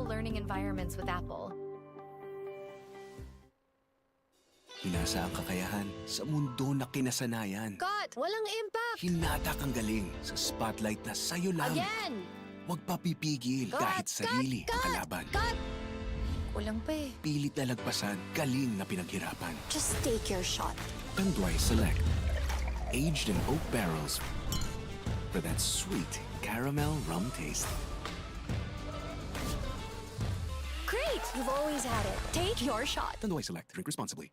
learning environments with Apple. Hinasa ang kakayahan sa mundo na kinasanayan. Cut! Walang impact! Hinatak ang galing sa spotlight na sa'yo lang. Again! Huwag papipigil kahit sarili ang kalaban. Cut! Kulang pa eh. Pilit na lagpasan, galing na pinaghirapan. Just take your shot. Tanduay Select. Aged in oak barrels for that sweet caramel rum taste. Great! You've always had it. Take your shot. Tanduay Select. Drink responsibly.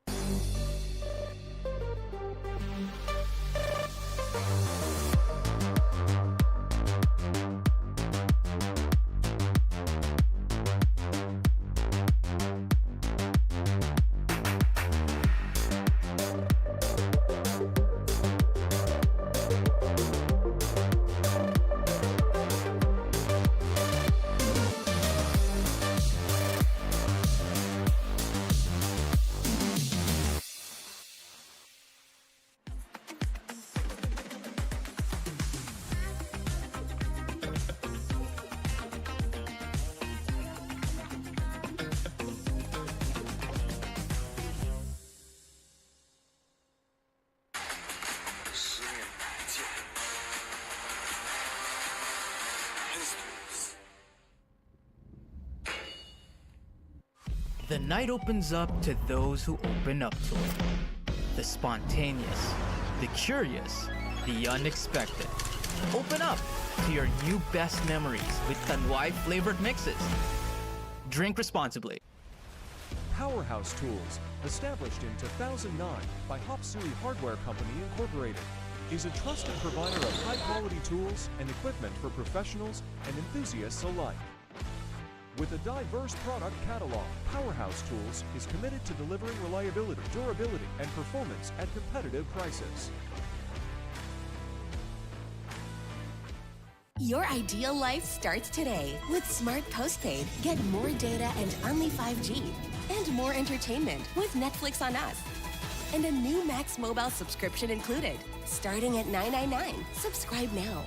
The night opens up to those who open up to it. The spontaneous, the curious, the unexpected. Open up to your new best memories with Tanduay flavored mixes. Drink responsibly. Powerhouse Tools, established in 2009 by Hopsui Hardware Company Incorporated, is a trusted provider of high-quality tools and equipment for professionals and enthusiasts alike. With a diverse product catalog, Powerhouse Tools is committed to delivering reliability, durability, and performance at competitive prices. Your ideal life starts today. With Smart Postpaid, get more data and only 5G. And more entertainment with Netflix on Us. And a new Max Mobile subscription included. Starting at $9.99. Subscribe now.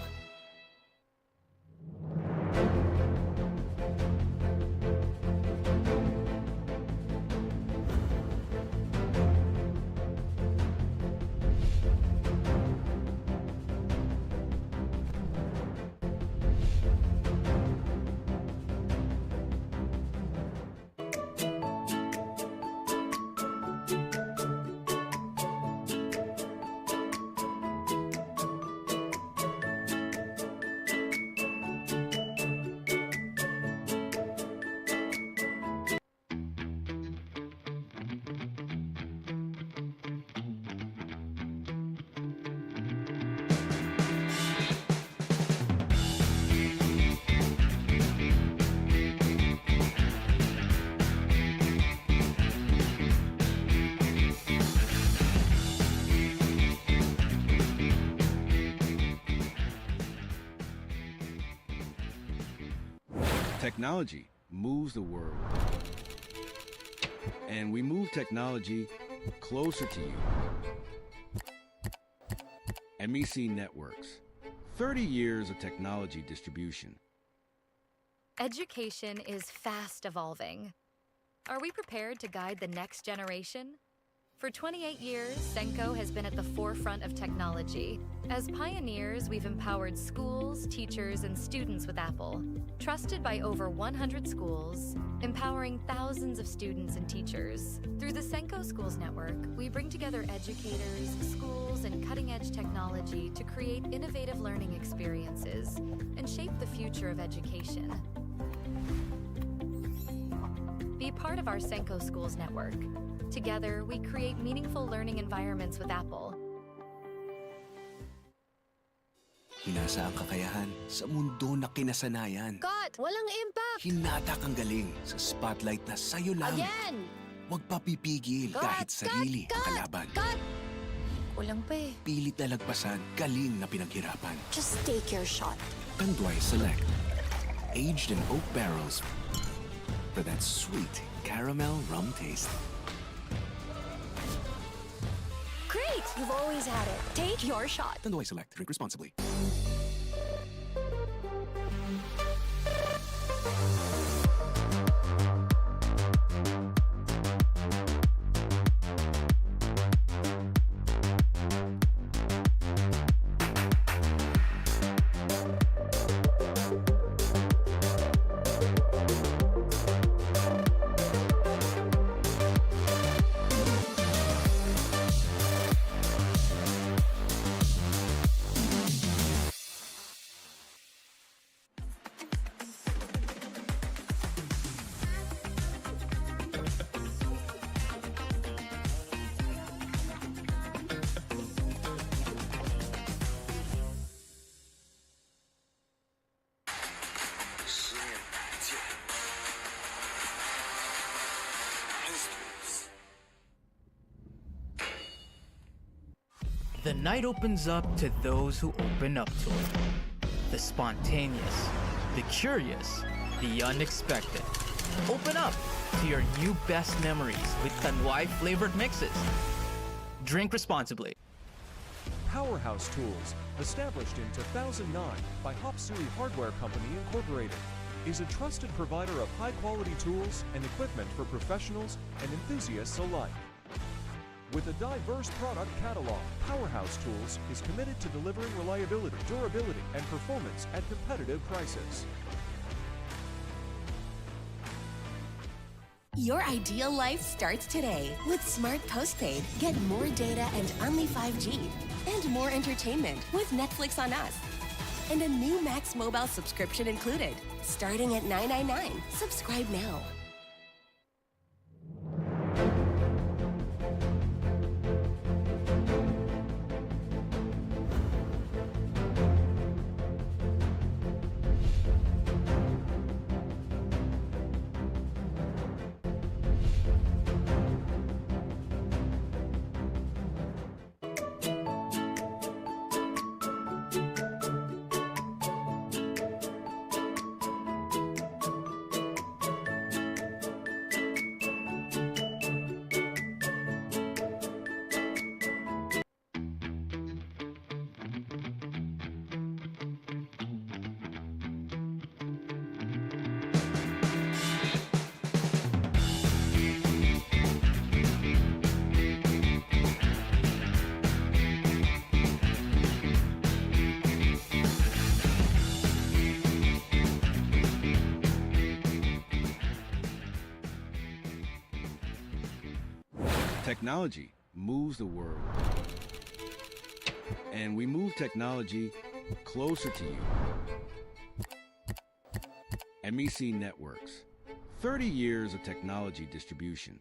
Technology moves the world. And we move technology closer to you. MEC Networks, 30 years of technology distribution. Education is fast evolving. Are we prepared to guide the next generation? For 28 years, Senko has been at the forefront of technology. As pioneers, we've empowered schools, teachers, and students with Apple. Trusted by over 100 schools, empowering thousands of students and teachers. Through the Senko Schools Network, we bring together educators, schools, and cutting-edge technology to create innovative learning experiences and shape the future of education. Be part of our Senko Schools Network. Together, we create meaningful learning environments with Apple. Hinasa ang kakayahan sa mundo na kinasanayan. Cut! Walang impact! Hinatak ang galing sa spotlight na sa'yo lang. Again! Huwag papipigil kahit sarili ang kalaban. Cut! Kulang pa eh. Pilit na lagpasan, galing na pinaghirapan. Just take your shot. Tanduay Select. Aged in oak barrels for that sweet caramel rum taste. Great! You've always had it. Take your shot. Tanduay Select. Drink responsibly. The night opens up to those who open up to it. The spontaneous, the curious, the unexpected. Open up to your new best memories with Tanduay flavored mixes. Drink responsibly. Powerhouse Tools, established in 2009 by UHSAA Hardware Company Incorporated, is a trusted provider of high-quality tools and equipment for professionals and enthusiasts alike. With a diverse product catalog, Powerhouse Tools is committed to delivering reliability, durability, and performance at competitive prices. Your ideal life starts today. With Smart Postpaid, get more data and only 5G. And more entertainment with Netflix on Us. And a new Max Mobile subscription included. Starting at $9.99. Subscribe now. Technology moves the world. And we move technology closer to you. MEC Networks. 30 years of technology distribution.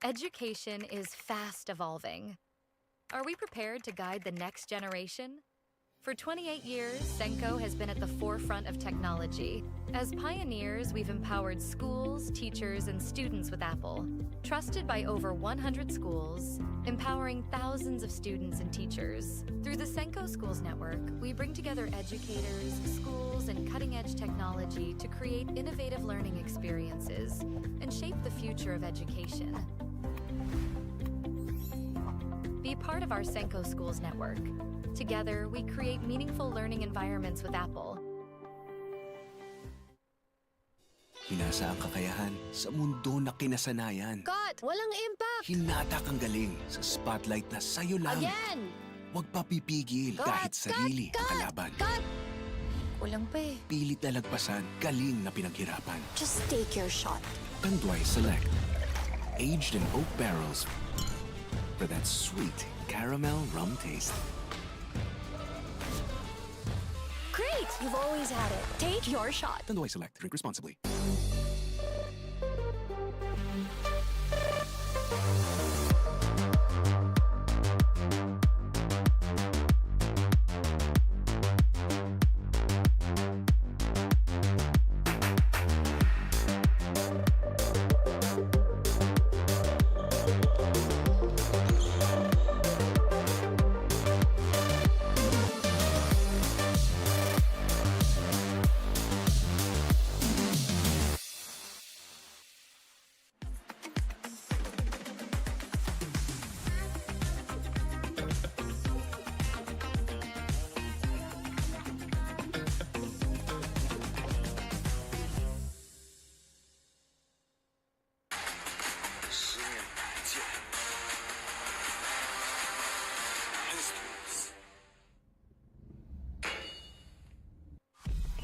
Education is fast evolving. Are we prepared to guide the next generation? For 28 years, Senko has been at the forefront of technology. As pioneers, we've empowered schools, teachers, and students with Apple. Trusted by over 100 schools, empowering thousands of students and teachers. Through the Senko Schools Network, we bring together educators, schools, and cutting-edge technology to create innovative learning experiences and shape the future of education. Be part of our Senko Schools Network. Together, we create meaningful learning environments with Apple. Hinasa ang kakayahan sa mundo na kinasanayan. Cut! Walang impact! Hinatak ang galing sa spotlight na sa'yo lang. Again! Huwag papipigil kahit sarili ang kalaban. Cut! Kulang pa eh. Pilit na lagpasan, galing na pinaghirapan. Just take your shot. Tanduay Select. Aged in oak barrels for that sweet caramel rum taste. Great! You've always had it. Take your shot. Tanduay Select. Drink responsibly.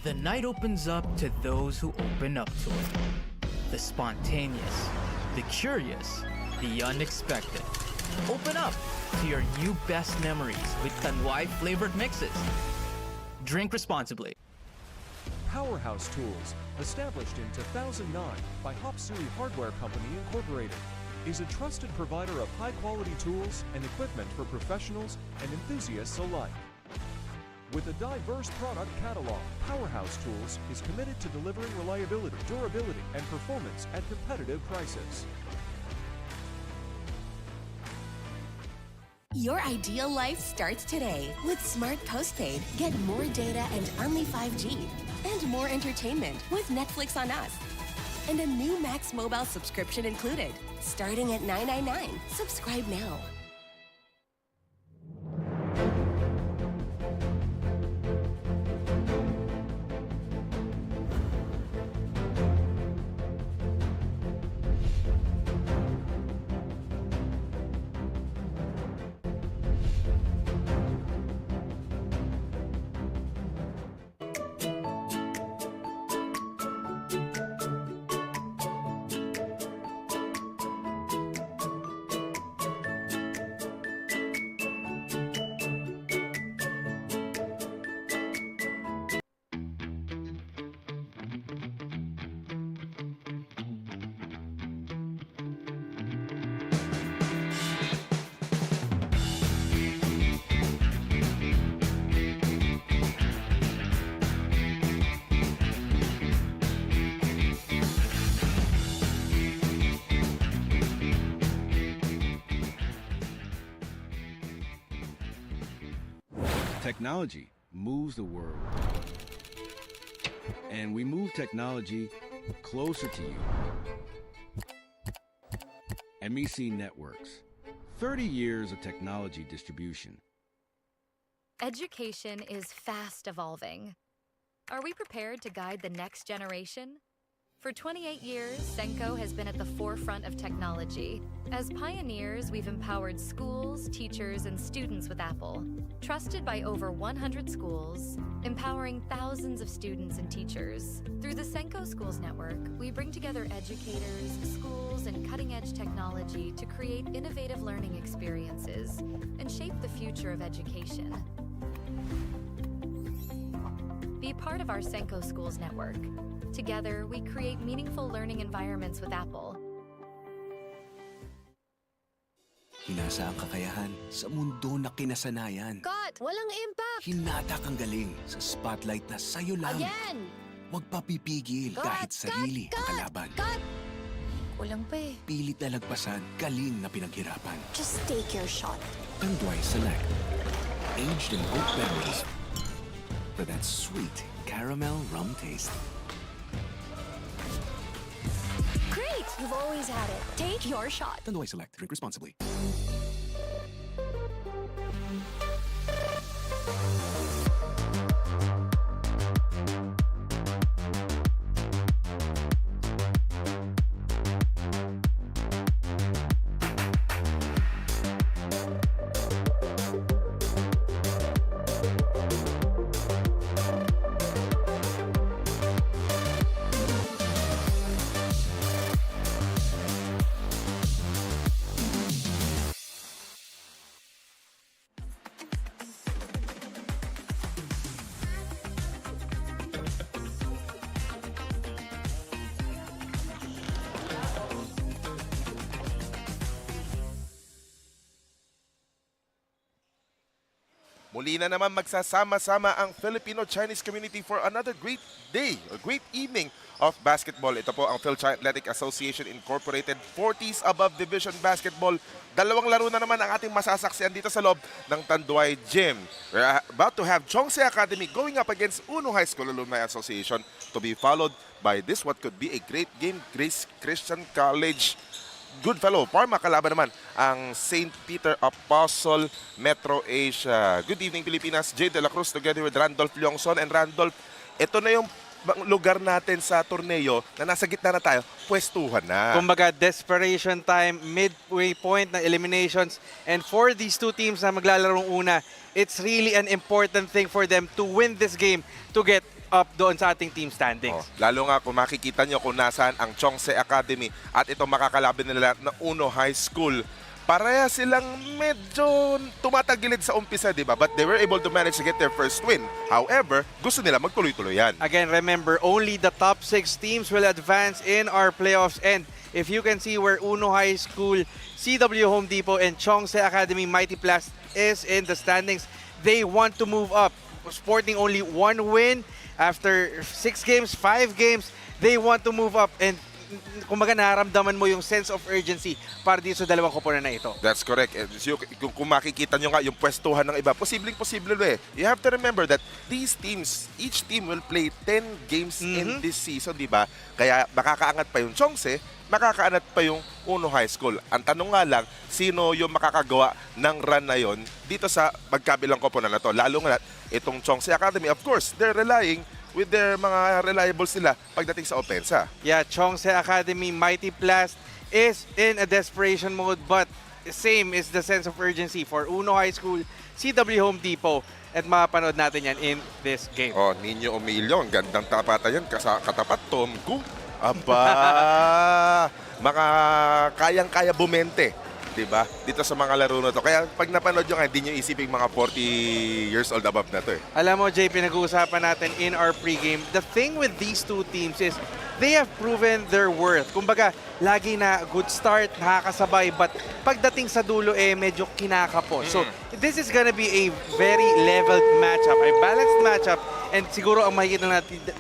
The night opens up to those who open up to it. The spontaneous, the curious, the unexpected. Open up to your new best memories with Tanduay flavored mixes. Drink responsibly. Powerhouse Tools, established in 2009 by UHSAA Hardware Company Incorporated, is a trusted provider of high-quality tools and equipment for professionals and enthusiasts alike. With a diverse product catalog, Powerhouse Tools is committed to delivering reliability, durability, and performance at competitive prices. Your ideal life starts today. With Smart Postpaid, get more data and only 5G. And more entertainment with Netflix on Us. And a new Max Mobile subscription included. Starting at $9.99. Subscribe now. Technology moves the world. And we move technology closer to you. MEC Networks. 30 years of technology distribution. Education is fast evolving. Are we prepared to guide the next generation? For 28 years, Senko has been at the forefront of technology. As pioneers, we've empowered schools, teachers, and students with Apple. Trusted by over 100 schools, empowering thousands of students and teachers. Through the Senko Schools Network, we bring together educators, schools, and cutting-edge technology to create innovative learning experiences and shape the future of education. Be part of our Senko Schools Network. Together, we create meaningful learning environments with Apple. Hinasa ang kakayahan sa mundo na kinasanayan. Cut! Walang impact! Hinatak ang galing sa spotlight na sa'yo lang. Again! Huwag papipigil kahit sarili ang kalaban. Cut! Kulang pa eh. Pilit na lagpasan, galing na pinaghirapan. Just take your shot. Tanduay Select. Aged in oak barrels for that sweet caramel rum taste. Great! You've always had it. Take your shot. Tanduay Select. Drink responsibly. Muli na naman magsasama-sama ang Filipino-Chinese community for another great day, a great evening of basketball. Ito po ang Fil-Chi Athletic Association Incorporated 40s Above Division Basketball. Dalawang laro na naman ang ating masasaksihan dito sa loob ng Tanduay Gym. We're about to have UHSAA Academy going up against Uno High School Alumni Association to be followed by this what could be a great game, Grace Christian College. Goodfellow, Parma kalaban naman ang St. Peter Apostle Metro Asia. Good evening Pilipinas, Jay De La Cruz together with Randolph Leongson. And Randolph, ito na yung lugar natin sa torneo na nasa gitna na tayo, pwestuhan na. Kumbaga, desperation time, midway point na eliminations. And for these two teams na maglalarong una, it's really an important thing for them to win this game to get up doon sa ating team standings. Lalo nga kung makikita nyo kung nasaan ang UHSAA Academy at ito makakalaban nila na Uno High School. Pareha silang medyo tumatagilid sa umpisa, di ba? But they were able to manage to get their first win. However, gusto nila magtuloy-tuloy yan. Again, remember, only the top 6 teams will advance in our playoffs. And if you can see where Uno High School, CW Home Depot, and UHSAA Academy Mighty PLAST is in the standings, they want to move up. Sporting only 1 win after 6 games, 5 games, they want to move up. And kumbaga naramdaman mo yung sense of urgency para dito sa dalawang koponan na ito. That's correct. And so, kung makikita nyo nga yung pwestuhan ng iba, posibleng-posible eh. You have to remember that these teams, each team will play 10 games in this season, di ba? Kaya makakaangat pa yung Chongse, makakaangat pa yung Uno High School. Ang tanong nga lang, sino yung makakagawa ng run na yon dito sa magkabilang koponan na to? Lalo nga itong Chongse Academy, of course, they're relying with their mga reliables sila pagdating sa opensa. Yeah, Chongse Academy, Mighty Plast is in a desperation mode, but same is the sense of urgency for Uno High School, CW Home Depot, at mapanood natin yan in this game. Oh, Nino Emilio, ang gandang tapatan yan, katapat Tomku. Aba, kayang-kaya bumente, di ba? Dito sa mga laro na to. Kaya pag napanood nyo, hindi nyo isipin mga 40 years old above na to eh. Alam mo, Jay, pinag-uusapan natin in our pregame, the thing with these two teams is they have proven their worth. Kumbaga, lagi na good start, nakakasabay, but pagdating sa dulo, medyo kinakapo. So, this is gonna be a very leveled matchup, a balanced matchup, and siguro ang makikita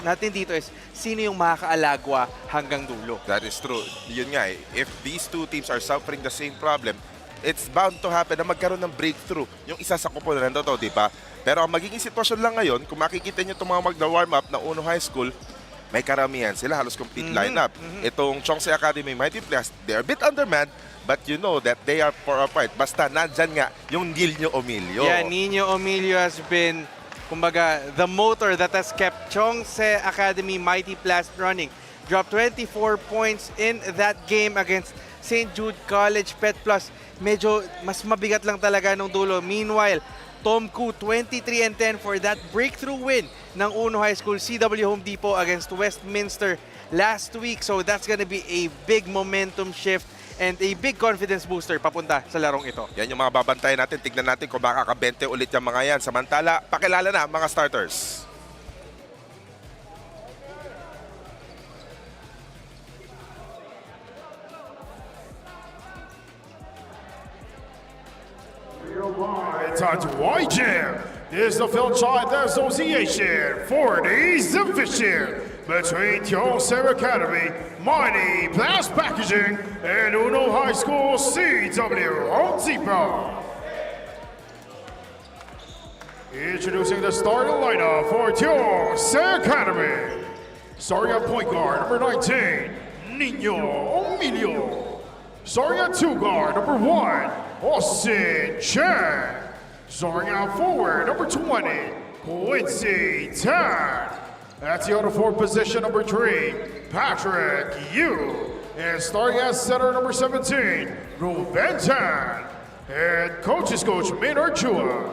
natin dito is sino yung makakaalagwa hanggang dulo. That is true. Yun nga eh. If these two teams are suffering the same problem, it's bound to happen na magkaroon ng breakthrough yung isa sa koponan na to, di ba? Pero ang magiging sitwasyon lang ngayon, kung makikita nyo itong mga magna-warm up na Uno High School, may karamihan sila, halos complete lineup. Itong Chongse Academy, Mighty Plast, they are a bit undermanned, but you know that they are for a fight. Basta nandyan nga yung Nino Emilio. Yeah, Nino Emilio has been, kumbaga, the motor that has kept Chongse Academy, Mighty Plast running. Dropped 24 points in that game against St. Jude College Pet Plus. Medyo mas mabigat lang talaga nung dulo. Meanwhile, Tomku 23-10 for that breakthrough win ng Uno High School CW Home Depot against Westminster last week. So that's gonna be a big momentum shift and a big confidence booster papunta sa larong ito. Yan yung mga babantayan natin. Tignan natin kung makakabente ulit yung mga yan. Samantala, pakilala na mga starters. Tanduay Gym. This is the Fil-Chi Association for the division between TSA Academy, Mighty PLAST Packaging, and Uno High School CW Home Depot. Introducing the starting lineup for TSA Academy. Starting at point guard, number 19, Nino Emilio. Starting at 2 guard, number 1, Austin Chen. Starting out forward, number 20, Quincy Tan. At the other forward position, number 3, Patrick Yu. And starting at center, number 17, Ruben Tan. And coaches coach Maynard Chua.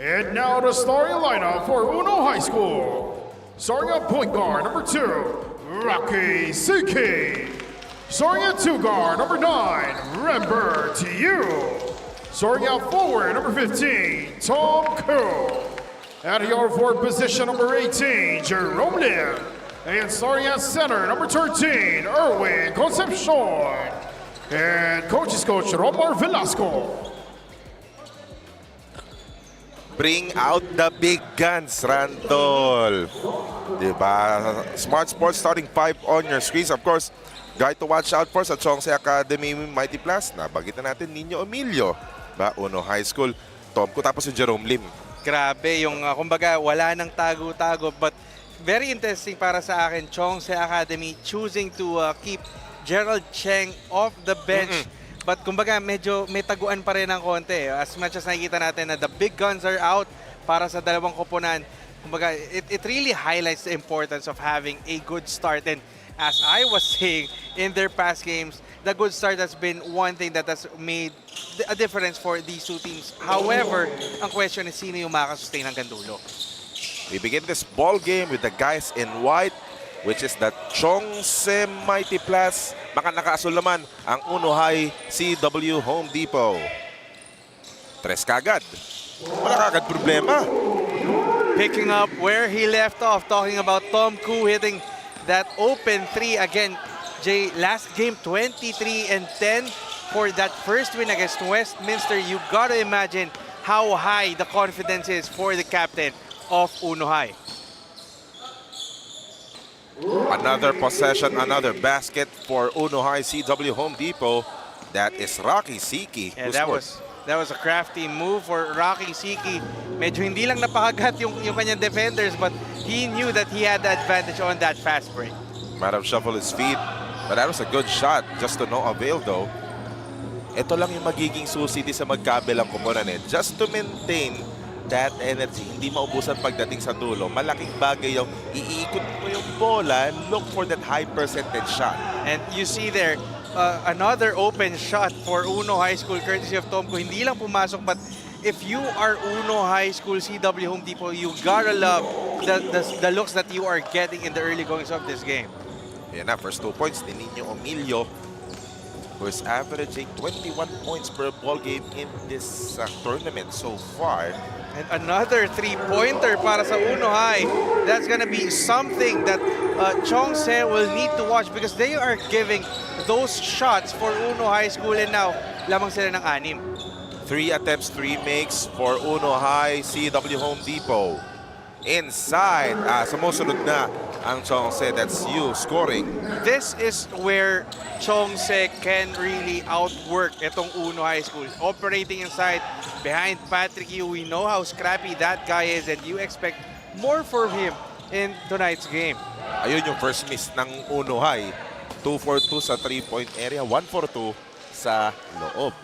And now the starting lineup for Uno High School. Starting at point guard, number 2, Rocky Suki. Starting at 2 guard, number 9, Rembert Yu. Starting out forward, number 15, Tom Ko. At the other forward position, number 18, Jerome Lim. And starting at center, number 13, Erwin Concepcion. And coaches coach Romar Velasco. Bring out the big guns, Randol. Diba? Smart Sports starting 5 on your screens. Of course, guy to watch out for sa Chongse Academy Mighty Plast. Nabagitan natin Nino Emilio. Ba, Uno High School, Tomko, tapos si Jerome Lim. Grabe, yung kumbaga wala nang tago-tago, but very interesting para sa akin, Chongse Academy choosing to keep Gerald Cheng off the bench. But kumbaga medyo may taguan pa rin ng konti. As much as nakikita natin na the big guns are out para sa dalawang koponan, kumbaga it really highlights the importance of having a good start. And as I was saying in their past games, the good start has been one thing that has made a difference for these two teams. However, ang question is sino yung makakasustain hanggang dulo. We begin this ball game with the guys in white, which is the Chongse Mighty Plast. Baka nakaasul naman ang Uno High CW Home Depot. Tres kagad. Wala kagad problema. Picking up where he left off, talking about Tom Koo hitting that open 3 again. Jay, last game 23-10 for that first win against Westminster. You gotta imagine how high the confidence is for the captain of Uno High. Another possession, another basket for Uno High CW Home Depot. That is Rocky Siki. Yeah, that was a crafty move for Rocky Siki. Medyo hindi lang napakagat yung kanyang defenders, but he knew that he had the advantage on that fast break. Might have shuffled his feet, but that was a good shot. Just to no avail though. Ito lang yung magiging susi sa magkabilang koponan eh. Just to maintain that energy, hindi maubusan pagdating sa dulo. Malaking bagay yung iikot mo yung bola, look for that high percentage shot. And you see there, another open shot for Uno High School courtesy of Tomko. Hindi lang pumasok, but if you are Uno High School CW Home Depot, you gotta love the looks that you are getting in the early goings of this game. Yan na, first 2 points ni Nino Emilio, who is averaging 21 points per ball game in this tournament so far. And another three-pointer para sa Uno High. That's gonna be something that Chongse will need to watch because they are giving those shots for Uno High School, and now lamang sila ng 6. 3 attempts, 3 makes for Uno High CW Home Depot. Inside, sumusunod na ang Chongse. That's you scoring. This is where Chongse can really outwork itong Uno High School. Operating inside, behind Patrick Yu, we know how scrappy that guy is, and you expect more from him in tonight's game. Ayun yung first miss ng Uno High. 2 for 2 sa 3-point area, 1 for 2 sa loob.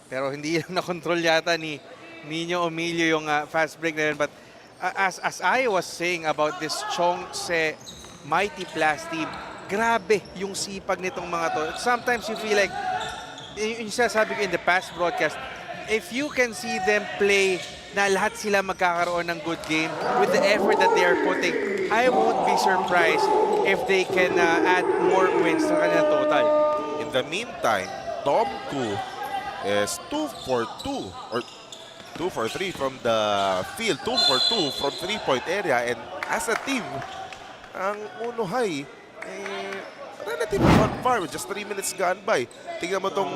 Pero hindi lang na-control yata ni Nino Emilio yung fast break na yun. But as I was saying about this Chongse Mighty PLAST team, grabe yung sipag nitong mga to. Sometimes you feel like, yung sabi ko in the past broadcast, if you can see them play na lahat sila magkakaroon ng good game with the effort that they are putting, I won't be surprised if they can add more wins sa kanilang total. In the meantime, Tom Koo is 2 for 2 or 2 for 3 from the field, 2 for 2 from 3-point area, and as a team, ang Uno High relatively on par with just 3 minutes gone by. Tingnan mo tong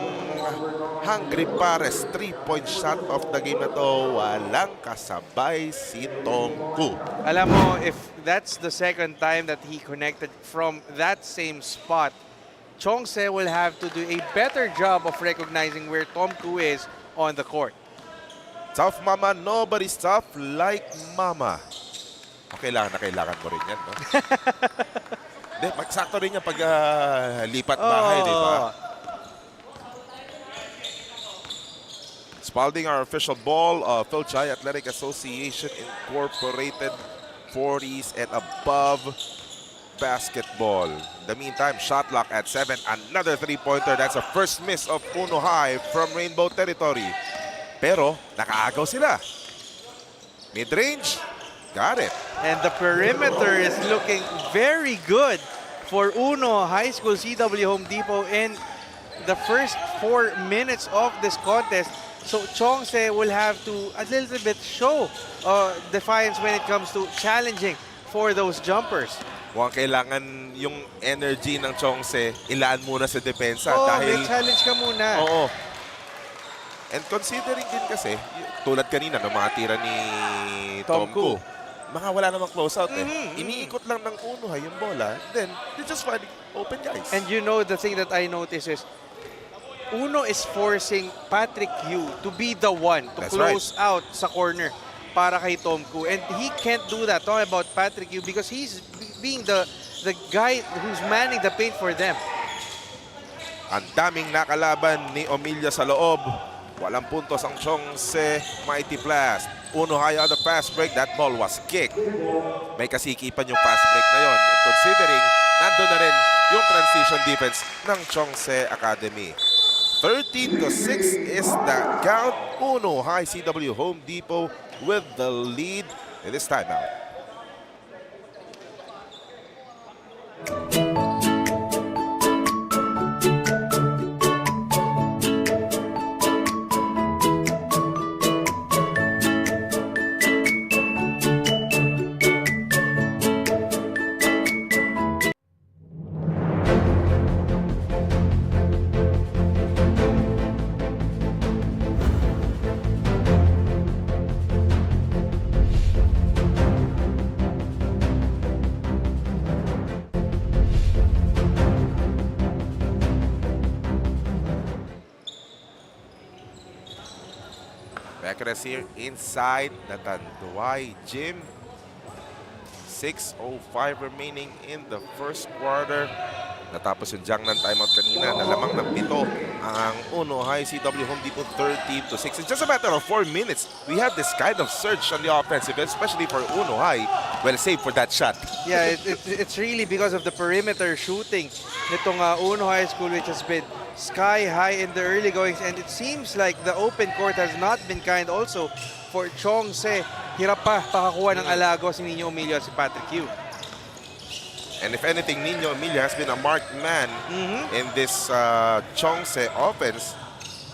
Hungry Pares 3-point shot of the game na to. Walang kasabay si Tom Koo. Alam mo, if that's the second time that he connected from that same spot, Chongse will have to do a better job of recognizing where Tom Koo is on the court. Tough mama, nobody's tough like mama. Kailangan na kailangan mo rin yan, no? Hindi, magsakto rin yan pag lipat bahay, di ba? Spalding, our official ball of Fil-Chi Athletic Association Incorporated 40s and above basketball. In the meantime, shot clock at 7. Another 3-pointer. That's a first miss of Uno High from Rainbow Territory. Pero, nakaagaw sila. Mid-range, got it. And the perimeter is looking very good for Uno High School CW Home Depot in the first 4 minutes of this contest. So Chongse will have to a little bit show defiance when it comes to challenging for those jumpers. Mukhang kailangan yung energy ng Chongse, ilaan muna sa depensa. Dahil may challenge ka muna. Oo. And considering din kasi, tulad kanina ng mga tira ni Tom Koo, mga wala namang closeout eh. Iniikot lang ng Uno High yung bola, then they just find open guys. And you know, the thing that I notice is, Uno is forcing Patrick Yu to be the one to close out sa corner para kay Tom Koo. And he can't do that. Talking about Patrick Yu because he's being the guy who's manning the paint for them. Ang daming nakalaban ni Emilia sa loob. Walang puntos ang Chongse Mighty PLAST. Uno High on the fast break. That ball was kicked. May kasikipan yung fast break na yon. Considering, nandun na rin yung transition defense ng Chongse Academy. 13-6 is the count. Uno High CW Home Depot with the lead in this timeout. interest here inside the Tanduay Gym. 6:05 remaining in the first quarter. Natapos yung Jiangnan timeout kanina na lamang ng 7 ang Uno High CW Home Depot 13-6. It's just a matter of 4 minutes. We have this kind of surge on the offensive, especially for Uno High. Well saved for that shot. Yeah, it's really because of the perimeter shooting nitong Uno High School, which has been sky high in the early goings, and it seems like the open court has not been kind also for Chongse. Hirap pa pakakuha ng alago si Nino Emilio at si Patrick Yu. And if anything, Nino Emilio has been a marked man in this Chongse offense.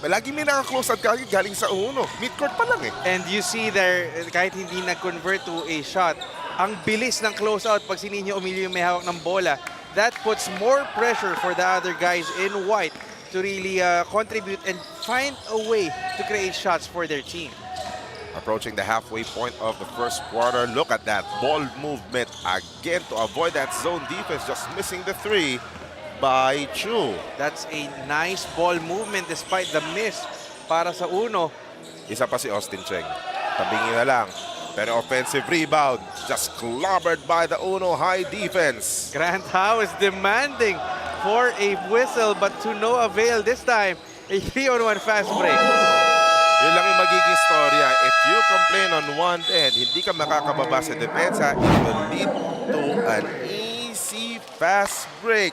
Lagi may naka-close out galing sa Uno. Midcourt pa lang eh. And you see there, kahit hindi nag-convert to a shot, ang bilis ng closeout pag si Nino Emilio may hawak ng bola, that puts more pressure for the other guys in white to really contribute and find a way to create shots for their team. Approaching the halfway point of the first quarter. Look at that ball movement again to avoid that zone defense. Just missing the 3 by Chu. That's a nice ball movement despite the miss para sa Uno. Isa pa si Austin Cheng. Tabingi na lang. Pero offensive rebound. Just clobbered by the Uno High defense. Grant Howe is demanding for a whistle but to no avail this time. A 3-on-1 fast break. Yun lang yung magiging storya. If you complain on one end, hindi ka makakababa sa depensa, it will lead to an easy fast break.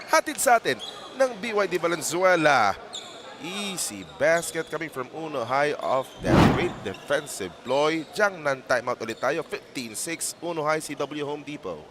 Hatid sa atin ng BYD Valenzuela. Easy basket coming from Uno High off that great defensive ploy. Jiangnan timeout ulit tayo. 15-6 Uno High CW Home Depot.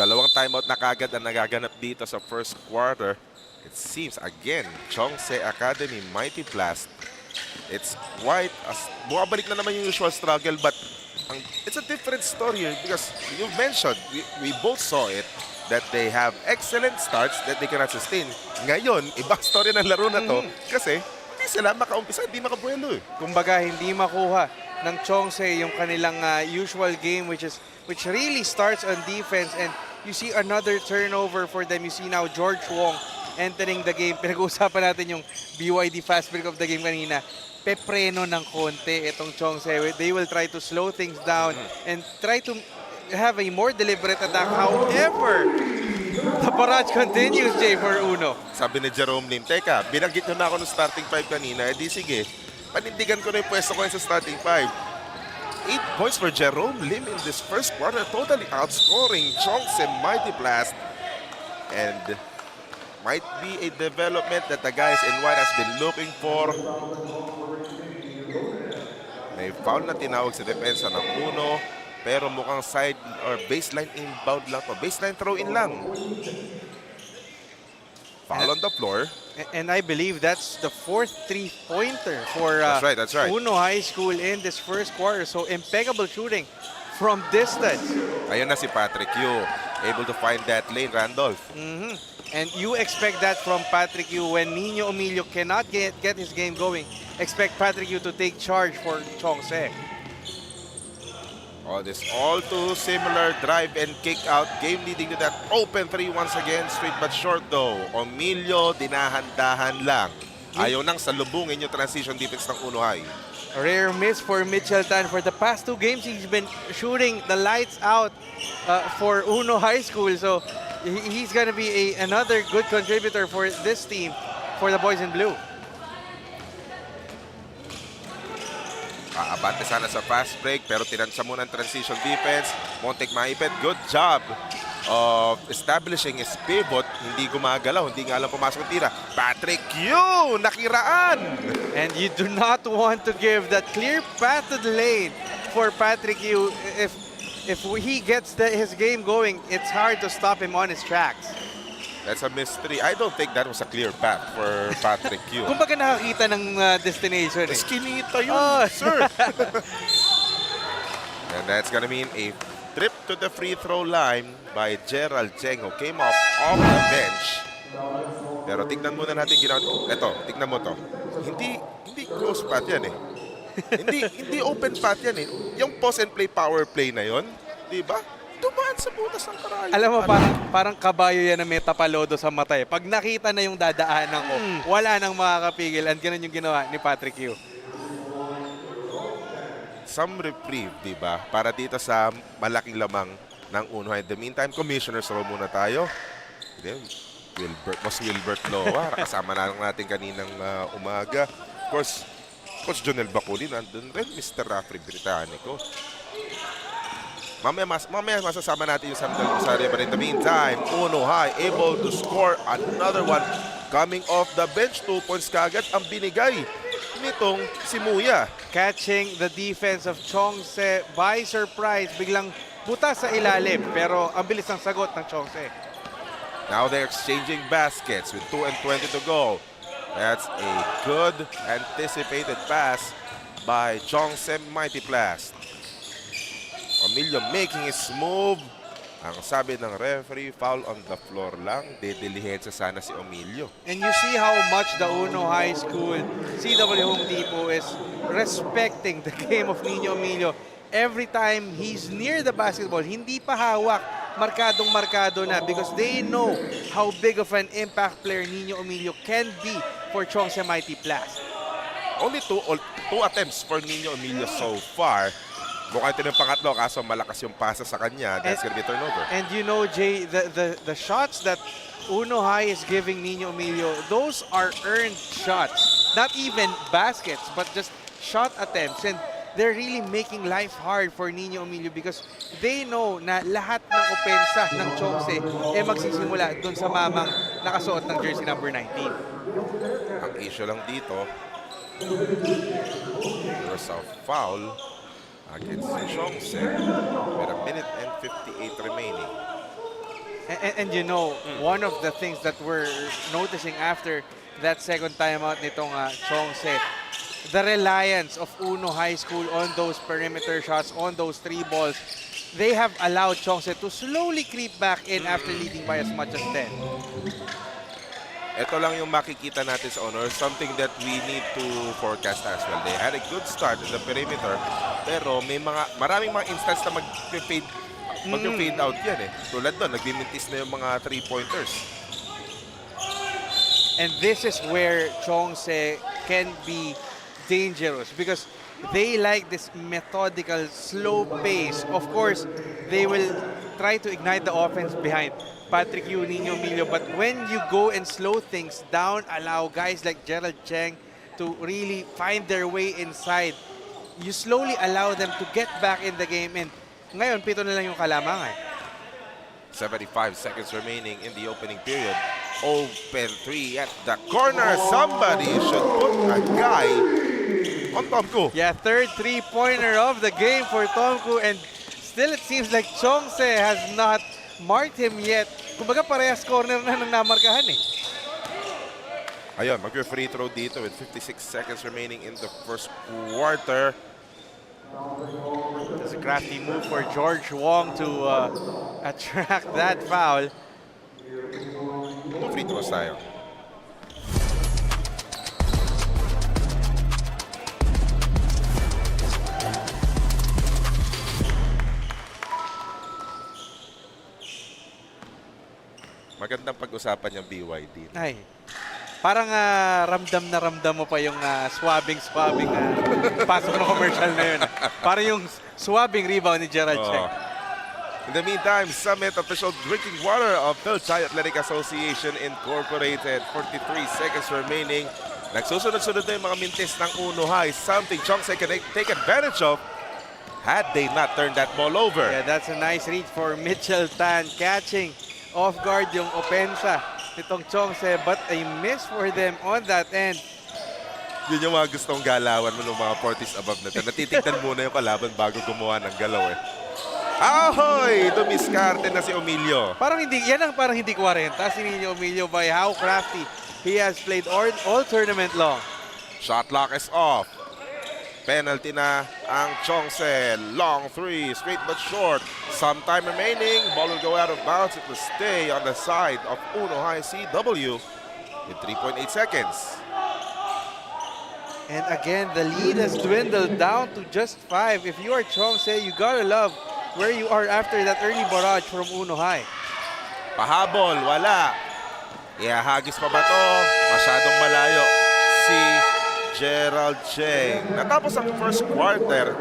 Dalawang timeout na kagad ang nagaganap dito sa first quarter. It seems again, Chongse Academy, Mighty PLAST. It's quite, bumabalik na naman yung usual struggle, but it's a different story here because you mentioned, we both saw it, that they have excellent starts that they cannot sustain. Ngayon, ibang story ng laro na to kasi hindi sila makaumpisa, hindi makabuelo eh. Kumbaga, hindi makuha ng Chongse yung kanilang usual game which really starts on defense, and you see another turnover for them. You see now George Wong entering the game. Pinag-uusapan natin yung BYD fast break of the game kanina. Pepreno ng konti itong Chongse. They will try to slow things down and try to have a more deliberate attack. However, the barrage continues, Jay, for Uno. Sabi ni Jerome Lim, teka, binanggit nyo na ako ng starting 5 kanina, edi sige, panindigan ko na yung pwesto ko sa starting 5. 8 points for Jerome Lim in this first quarter, totally outscoring Chongse Mighty PLAST. And might be a development that the guys in white has been looking for. May foul na tinawag sa depensa ng Uno, pero mukhang side or baseline inbound lang to. Baseline throw-in lang. Foul on the floor. And I believe that's the 4th three-pointer for that's right. Uno High School in this first quarter. So impeccable shooting from distance. Ayun na si Patrick Yu, able to find that lane, Randolph. And you expect that from Patrick Yu when Nino Emilio cannot get his game going. Expect Patrick Yu to take charge for Chongse. Oh, this all too similar drive and kick out game leading to that open 3 once again. Straight but short though. Emilio, dinahan-dahan lang. Ayaw nang salubungin yung transition defense ng Uno High. A rare miss for Mitchell Tan. For the past 2 games, he's been shooting the lights out for Uno High School. So he's going to be another good contributor for this team, for the boys in blue. Abante sana sa fast break pero tinansya muna ang transition defense. Montek Maipet, good job of establishing his pivot. Hindi gumagalaw, hindi nga lang pumasok ang tira. Patrick Yu, nakiraan! And you do not want to give that clear path to the lane for Patrick Yu. If he gets his game going, it's hard to stop him on his tracks. That's a mystery. I don't think that was a clear path for Patrick Q. Kumbaga nakakita ng destination eh. Eskinita yun, Oh. sir. And that's gonna mean a trip to the free throw line by Gerald Cheng, who came off the bench. Pero tignan muna natin ginawa. Ito, tignan mo to. Hindi close path yan eh. hindi open path yan eh. Yung post and play power play na yon, di ba? Dumaan sa butas ng karayo. Alam mo, parang kabayo yan na may tapalodo sa mata eh. Pag nakita na yung dadaanan ko, wala nang makakapigil. And ganun yung ginawa ni Patrick Q. Some reprieve, di ba? Para dito sa malaking lamang ng uno. In the meantime, commissioners row muna tayo. Then, Wilbert Loa, kasama na lang natin kaninang umaga. Of course, Coach Jonel Baculi, nandun rin, Mr. Raffrey Britannico. Mamaya masasama natin yung Samuel Rosario. But in the meantime, Uno High able to score another one. Coming off the bench, 2 points kagad ang binigay nitong si Muya. Catching the defense of Chongse by surprise. Biglang butas sa ilalim. Pero ang bilis ng sagot ng Chongse. Now they're exchanging baskets with 2 and 20 to go. That's a good anticipated pass by Chongse Mighty PLAST. Emilio making his move. Ang sabi ng referee, foul on the floor lang. Dedilihensa sana si Emilio. And you see how much the Uno High School CW Home Depot is respecting the game of Nino Emilio. Every time he's near the basketball, hindi pa hawak, markadong-markado na because they know how big of an impact player Nino Emilio can be for Chongse Mighty PLAST. Only two attempts for Nino Emilio so far. Mukhang ito yung pangatlo, kaso malakas yung pasa sa kanya. That's gonna be turnover. And you know, Jay, the shots that Uno High is giving Nino Emilio, those are earned shots. Not even baskets, but just shot attempts. And they're really making life hard for Nino Emilio because they know na lahat ng opensa ng Chongse magsisimula dun sa mamang nakasuot ng jersey number 19. Ang issue lang dito, there's a foul against Chongse with a minute and 58 remaining. And you know, one of the things that we're noticing after that second timeout nitong Chongse, the reliance of Uno High School on those perimeter shots, on those 3 balls, they have allowed Chongse to slowly creep back in after leading by as much as 10. Ito lang yung makikita natin sa Honor, something that we need to forecast as well. They had a good start in the perimeter, pero may maraming mga instance na mag-fade out yan eh. Tulad doon, nagbimintis na yung mga 3-pointers. And this is where Chongse can be dangerous because they like this methodical, slow pace. Of course, they will try to ignite the offense behind Patrick Yu, Nino Emilio. But when you go and slow things down, allow guys like Gerald Cheng to really find their way inside, you slowly allow them to get back in the game. And ngayon, 7 na lang yung kalamangan. 75 seconds remaining in the opening period. Open 3 at the corner. Somebody should put a guy on Tomku. Yeah, third 3-pointer of the game for Tomku. And still it seems like Chongse has not marked him yet. Kumbaga parehas corner na nang namarkahan eh. Ayun, mag-free throw dito with 56 seconds remaining in the first quarter. It's a crafty move for George Wong to attract that foul. 2 free throws tayo. Magandang pag-usapan yung BYD. Ay, parang ramdam na ramdam mo pa yung swabbing pasok ng commercial na yun. Parang yung swabbing rebound ni Gerald Cheng. In the meantime, Summit official drinking water of Fil-Chi Athletic Association Incorporated. 43 seconds remaining. Nagsusunod-sunod na yung mga mintis ng Uno High. Something Chongse can take advantage of had they not turned that ball over. Yeah, that's a nice reach for Mitchell Tan, catching off guard yung opensa nitong Chongse, but a miss for them on that end. Yun yung mga gustong galawan mo ng mga 40s above natin. Natitignan muna yung kalaban bago gumawa ng galaw eh. Ahoy! Dumiskarte na si Emilio. Parang hindi, yan ang parang hindi 40 si Nino Emilio by how crafty he has played all tournament long. Shot clock is off. Penalty na ang Chongse. Long three, straight but short. Some time remaining. Ball will go out of bounds. It will stay on the side of Uno High CW in 3.8 seconds. And again, the lead has dwindled down to just 5. If you are Chongse, you gotta love where you are after that early barrage from Uno High. Pahabol, wala. Ihahagis pa ba to? Masyadong malayo si Gerald Cheng. Natapos ang first quarter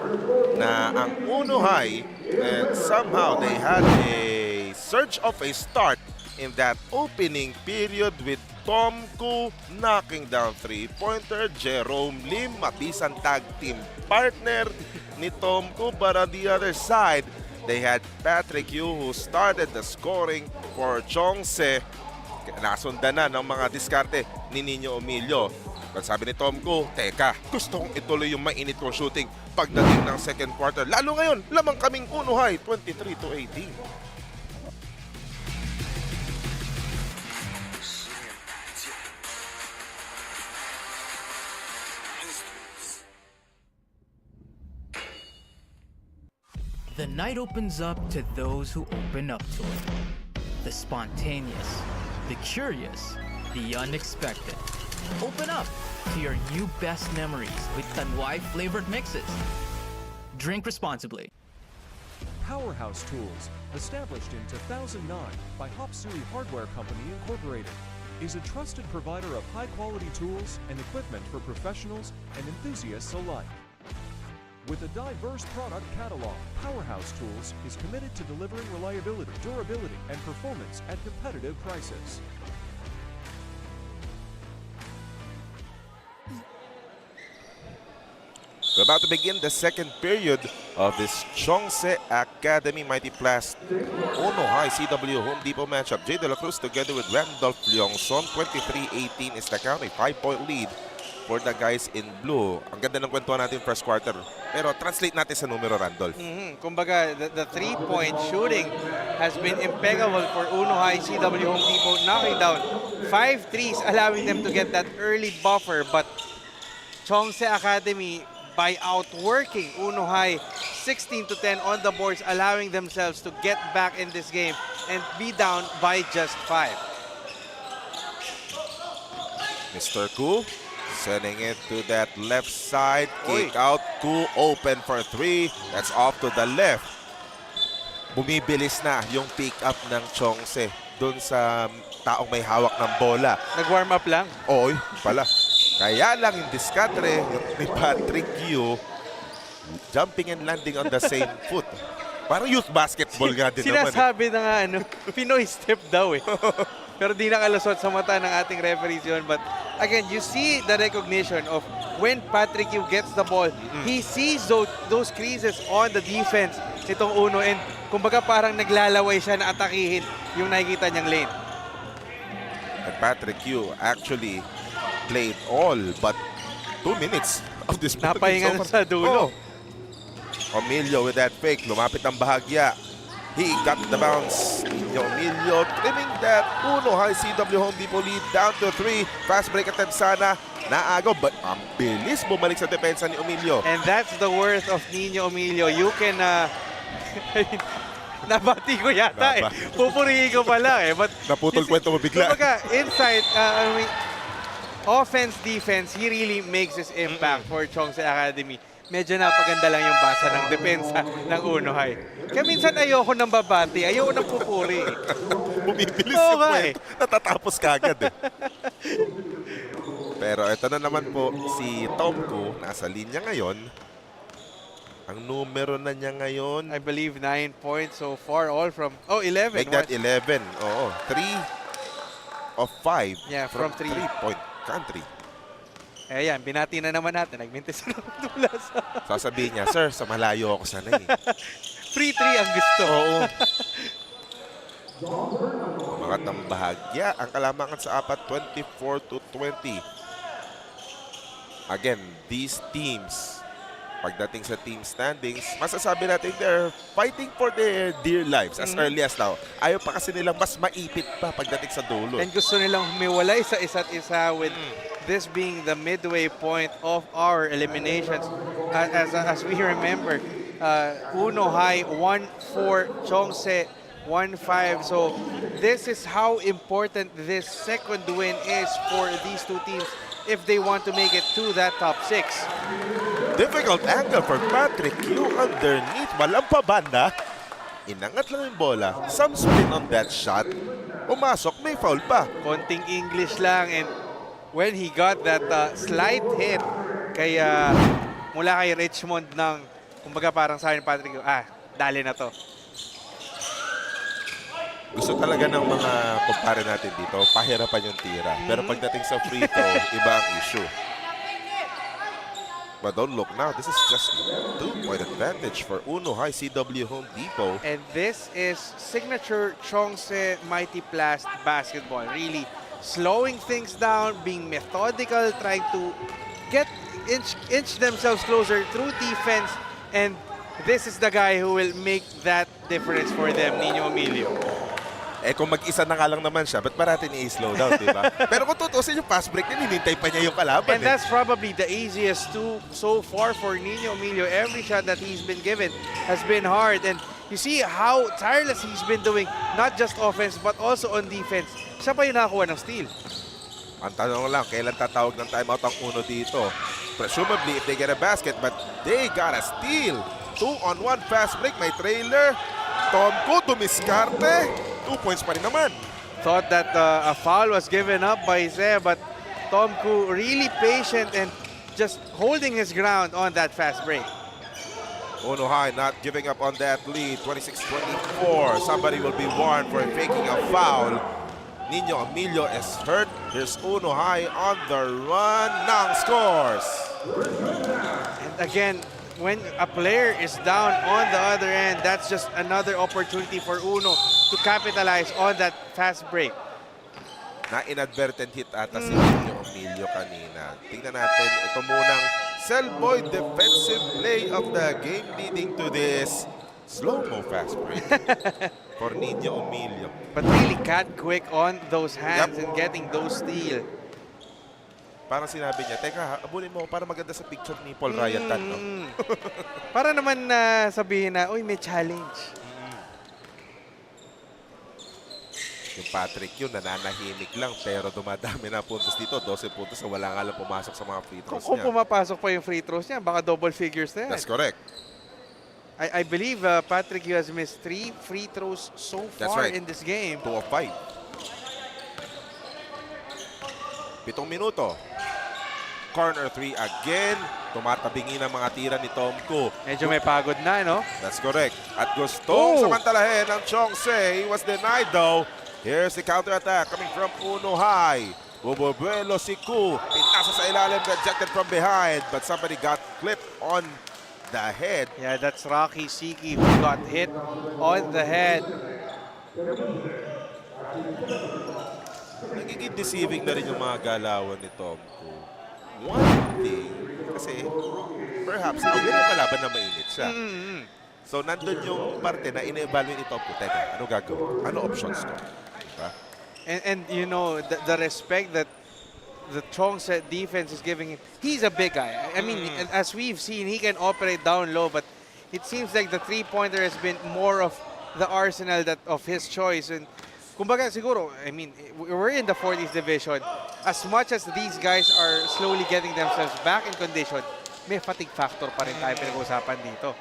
na ang Uno High and somehow they had a surge of a start in that opening period with Tom Koo knocking down three-pointer. Jerome Lim, mabisang tag team partner ni Tom Koo. But on the other side, they had Patrick Yu who started the scoring for Chongse. Nasundan na ng mga diskarte ni Nino Emilio. But sabi ni Tom Koo, teka, gusto kong ituloy yung mainit kong shooting pagdating ng second quarter. Lalo ngayon, lamang kaming Uno High, 23-18. The night opens up to those who open up to it. The spontaneous, the curious, the unexpected. Open up to your new best memories with Tanduay flavored mixes. Drink responsibly. Powerhouse Tools, established in 2009 by Hop-Suri Hardware Company Incorporated, is a trusted provider of high-quality tools and equipment for professionals and enthusiasts alike. With a diverse product catalog, Powerhouse Tools is committed to delivering reliability, durability, and performance at competitive prices. We're about to begin the second period of this Chongse Academy Mighty PLAST Uno High CW Home Depot matchup. Jay De La Cruz together with Randolph Leongson. 23-18 is the count. A 5-point lead for the guys in blue. Ang ganda ng kwentuhan natin first quarter. Pero translate natin sa numero, Randolph. Kumbaga, the three-point shooting has been impeccable for Uno High CW Home Depot, knocking down 5 threes, allowing them to get that early buffer. But Chongse Academy, by outworking Uno High 16-10 on the boards, allowing themselves to get back in this game and be down by just 5. Mr. Koo sending it to that left side. Kick out. Koo open for 3. That's off to the left. Bumibilis na yung pick up ng Chongse dun sa taong may hawak ng bola. Nag-warm up lang? Oo, pala. Kaya lang yung diskatre ni Patrick Yu jumping and landing on the same foot. Parang youth basketball nga din naman. Sinasabi na nga, Pinoy step daw eh. Pero di nakalusot sa mata ng ating referees yun. But again, you see the recognition of when Patrick Yu gets the ball, he sees those creases on the defense nitong Uno. And kumbaga parang naglalaway siya na atakihin yung nakikita niyang lane. And Patrick Yu actually played all but 2 minutes of this ball. Napahinga na sa dulo. Emilio with that fake. Lumapit ang bahagya. He got the bounce. Emilio trimming that Uno High CW Home Depot lead down to 3. Fast break attempt sana. Naagaw, but ang bilis bumalik sa depensa ni Emilio. And that's the worth of Nino Emilio. You can... nabati ko yata eh. Pupurihin ko pa lang eh. But naputol kwento mo bigla. Kumbaga, inside, offense, defense, he really makes his impact for Chongse Academy. Medyo napaganda lang yung basa ng depensa ng Uno High. Kaya minsan ayoko nang babati, ayoko nang pupuri. Bumibilis yung kwento. Natatapos kagad eh. Pero ito na naman po si Tom Koo, nasa linya ngayon. Ang numero na niya ngayon, I believe 9 points so far, all from, 11. Make that 11. Oo, 3 of 5 yeah, from 3-point country. Ayan, binati na naman natin. Nag-mintis na naman Sasabihin niya, sir, sa malayo ako sana eh. Free 3 ang gusto. Oo. Mga tambahagya, ang kalamangan sa apat, 24-20. Again, these teams Pagdating sa team standings, masasabi natin they're fighting for their dear lives as early as now. Ayaw pa kasi nilang mas maipit pa pagdating sa dulo. And gusto nilang humiwalay sa isa't isa with this being the midway point of our eliminations. As we remember, Uno High 1-4, Chongse 1-5. So this is how important this second win is for these two teams if they want to make it to that top 6. Difficult angle for Patrick Q underneath. Walang pabanda. Inangat lang yung bola. Some spin on that shot. Pumasok, may foul pa. Konting English lang, and when he got that slight hit kaya mula kay Richmond ng kumbaga parang sa akin Patrick Q, dali na to. Gusto talaga ng mga kumpare natin dito, pahirapan yung tira. Pero pagdating sa free throw, iba ang issue. But don't look now, this is just a 2-point advantage for Uno High CW Home Depot. And this is signature Chongse Mighty Plast basketball. Really slowing things down, being methodical, trying to inch themselves closer through defense. And this is the guy who will make that difference for them, Nino Emilio. Kung mag-isa na nga lang naman siya, ba't parati i-slow down, di ba? Pero kung tutusin yung fast break niya, hinintay pa niya yung kalaban. And that's probably the easiest two so far for Nino Emilio. Every shot that he's been given has been hard. And you see how tireless he's been doing, not just offense, but also on defense. Siya pa yung nakakuha ng steal. Ang tanong lang, kailan tatawag ng timeout ang Uno dito? Presumably, if they get a basket, but they got a steal. 2-on-1 fast break, may trailer. Tomko, dumiskarte. 2 points pa rin naman. Thought that a foul was given up by Ze, but Tomku really patient and just holding his ground on that fast break. Uno High not giving up on that lead, 26-24. Somebody will be warned for faking a foul. Nino Emilio is hurt. There's Uno High on the run. Nang scores. And again, when a player is down on the other end, that's just another opportunity for Uno to capitalize on that fast break. Na-inadvertent hit ata si Nino Emilio kanina. Tingnan natin ito munang Cellboy defensive play of the game leading to this slow-mo fast break for Nino Emilio. But really cat quick on those hands and getting those steals. Parang sinabi niya, teka, abulin mo para maganda sa picture ni Paul Ryan Tan, no? Para naman sabihin na, uy, may challenge. Yung Patrick yun, nananahimik lang pero dumadami na puntos dito. 12 puntos na wala nga lang pumasok sa mga free throws Kung niya. pumapasok pa yung free throws niya, baka double figures na yan. That's correct. I believe Patrick Yu has missed 3 free throws so far in this game. 2 of 5. 7 minuto. Corner 3 again. Tumatabingi ng mga tira ni Tomko. Medyo may pagod na, no? That's correct. At gustong samantalahin ng Chongse. He was denied though. Here's the counter-attack coming from Uno High. Bububuelo si Ku. Pinasa sa ilalim, rejected from behind. But somebody got clipped on the head. Yeah, that's Rocky Siki who got hit on the head. Nagiging deceiving na rin yung mga galawan ni Tomko. One thing, kasi perhaps aware yung kalaban na mainit siya. So nandun yung parte na ine-evaluate ni Tomko. Teka, ano gagawin? Ano options ko? Diba? And you know, the respect that the Chongse defense is giving him. He's a big guy. I mean, as we've seen, he can operate down low, but it seems like the three-pointer has been more of the arsenal of his choice. And kumbaga siguro, I mean, we're in the 40s division. As much as these guys are slowly getting themselves back in condition, may fatigue factor pa rin tayo pinag-usapan dito.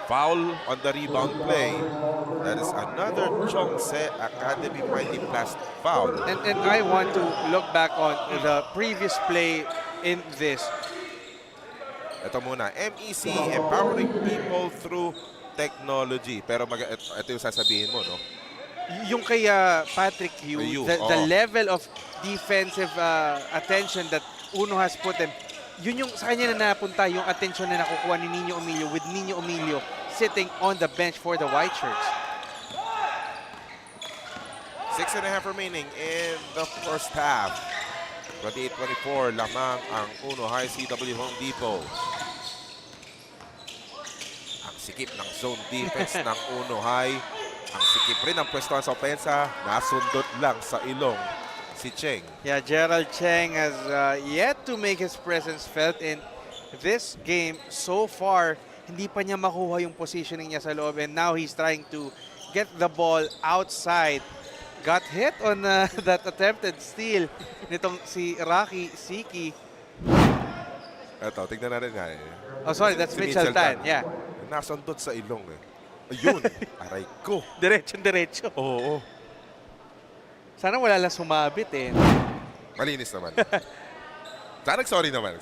Foul on the rebound play. That is another Chongse Academy Mighty Plast foul. And I want to look back on the previous play in this. Ito muna, MEC, empowering people through technology. Pero ito yung sasabihin mo, no? Yung kay Patrick Yu, the level of defensive attention that Uno has put him, yun yung sa kanya na napunta yung attention na nakukuha ni Nino Emilio with Nino Emilio sitting on the bench for the White Shirts. 6.5 remaining in the first half. 28-24 lamang ang Uno High CW Home Depot. Ang sikip ng zone defense ng Uno High. Ang sikip rin ang pwestuhan sa opensa. Nasundot lang sa ilong si Cheng. Yeah, Gerald Cheng has yet to make his presence felt in this game so far. Hindi pa niya makuha yung positioning niya sa loob, and now he's trying to get the ball outside. Got hit on that attempted steal nitong si Rocky Siki. Ito, tignan natin nga. Oh, sorry, that's Si Mitchell Tan. Yeah. Nasundot sa ilong eh. Ayun, aray ko. Diretso. Oo. Sana wala lang sumabit eh. Malinis naman. Sana sorry naman.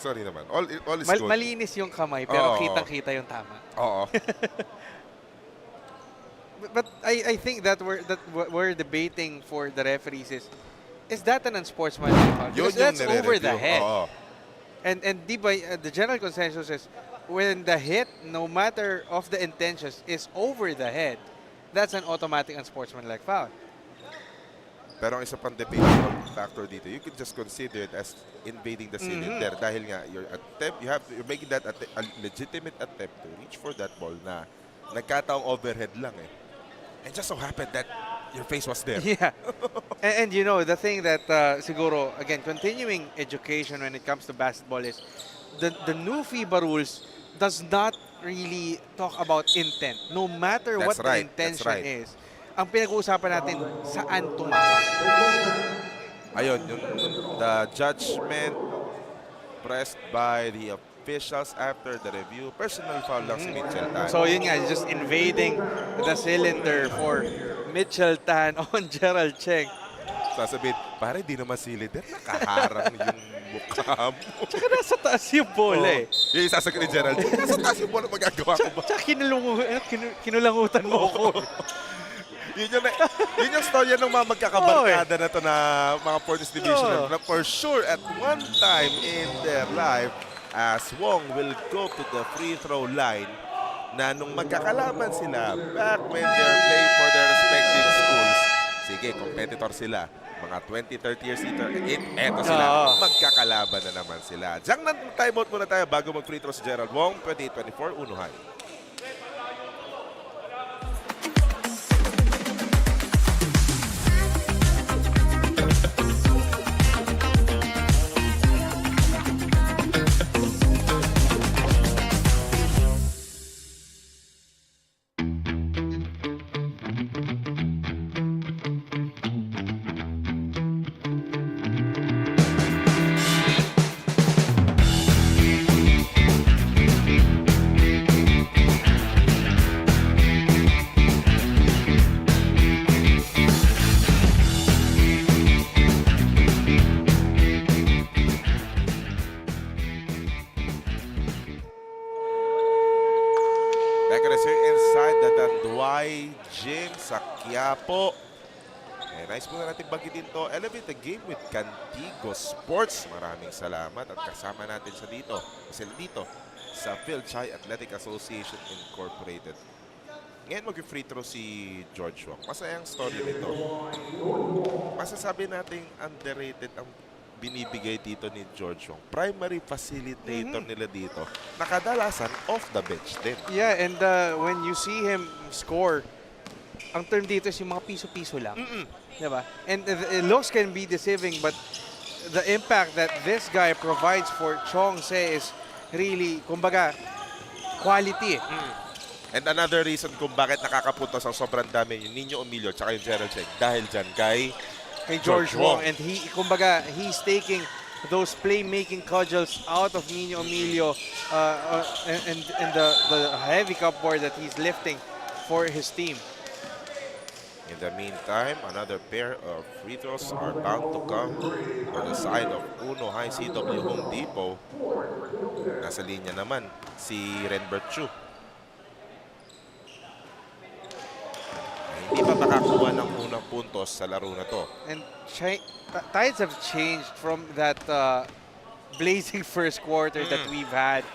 All is good. Malinis yung kamay, pero Oo. kitang-kita yung tama. Oo. But I think that we're debating for the referees is that an unsportsmanlike foul? Yun Because that's yung over the nire-review. head. Oo. And di ba, the general consensus is when the hit, no matter of the intentions, is over the head, that's an automatic unsportsmanlike foul. Pero ang isa pang debatable factor dito, you could just consider it as invading the cylinder dahil nga you're making that a legitimate attempt to reach for that ball na nagkataong overhead lang eh. And just so happened that your face was there. Yeah. and you know, the thing that siguro, again, continuing education when it comes to basketball is the new FIBA rules does not really talk about intent. No matter what the intention is. Ang pinag-uusapan natin, saan tumama. Ayun, the judgment pressed by the officials after the review. Personal foul lang si Mitchell Tan. So yun nga, just invading the cylinder for Mitchell Tan on Gerald Cheng. Sasabihin, pare, di naman cylinder. Nakaharang yung mukha mo. Tsaka nasa taas yung bola eh. Yung isasagot ni Gerald, nasa taas yung bola, magagawa ko ba? Tsaka kinulangutan mo ako. Yun yung storya ng mga magkakabarkada na to na mga 40th division. Na for sure, at one time in their life, as Wong will go to the free throw line na nung magkakalaban sila back when they're playing for their respective schools. Sige, competitor sila. Mga 20, 30 years later, eto sila. Magkakalaban na naman sila. Diyan na timeout muna tayo bago mag-free throw si Gerald Wong. 28-24, Uno High. Back on us here inside the Tanduay Gym sa Quiapo. And nice muna natin bagitin to. Elevate the game with Cantigo Sports. Maraming salamat at kasama natin sa dito. Sila dito sa Fil-Chi Athletic Association Incorporated. Ngayon mag-free throw si George Wong. Masayang story nito. Masasabi natin underrated ang binibigay dito ni George Wong. Primary facilitator nila dito. Nakadalasan off the bench din. Yeah, and when you see him score, ang term dito is yung mga piso-piso lang. Diba? And the looks can be deceiving, but the impact that this guy provides for Chong Se is really, kumbaga, quality. And another reason kung bakit nakakapuntos ang sobrang dami yung Nino Emilio tsaka yung Gerald Cheng dahil dyan kay George Wong. And he, kumbaga, he's taking those playmaking cudgels out of Nino Emilio and the heavy cupboard that he's lifting for his team. In the meantime, another pair of free throws are bound to come on the side of Uno High CW Home Depot. Nasa linya naman si Renbert Chu. Hindi pa makakuha ng unang puntos sa laro na to. And tides have changed from that blazing first quarter that we've had.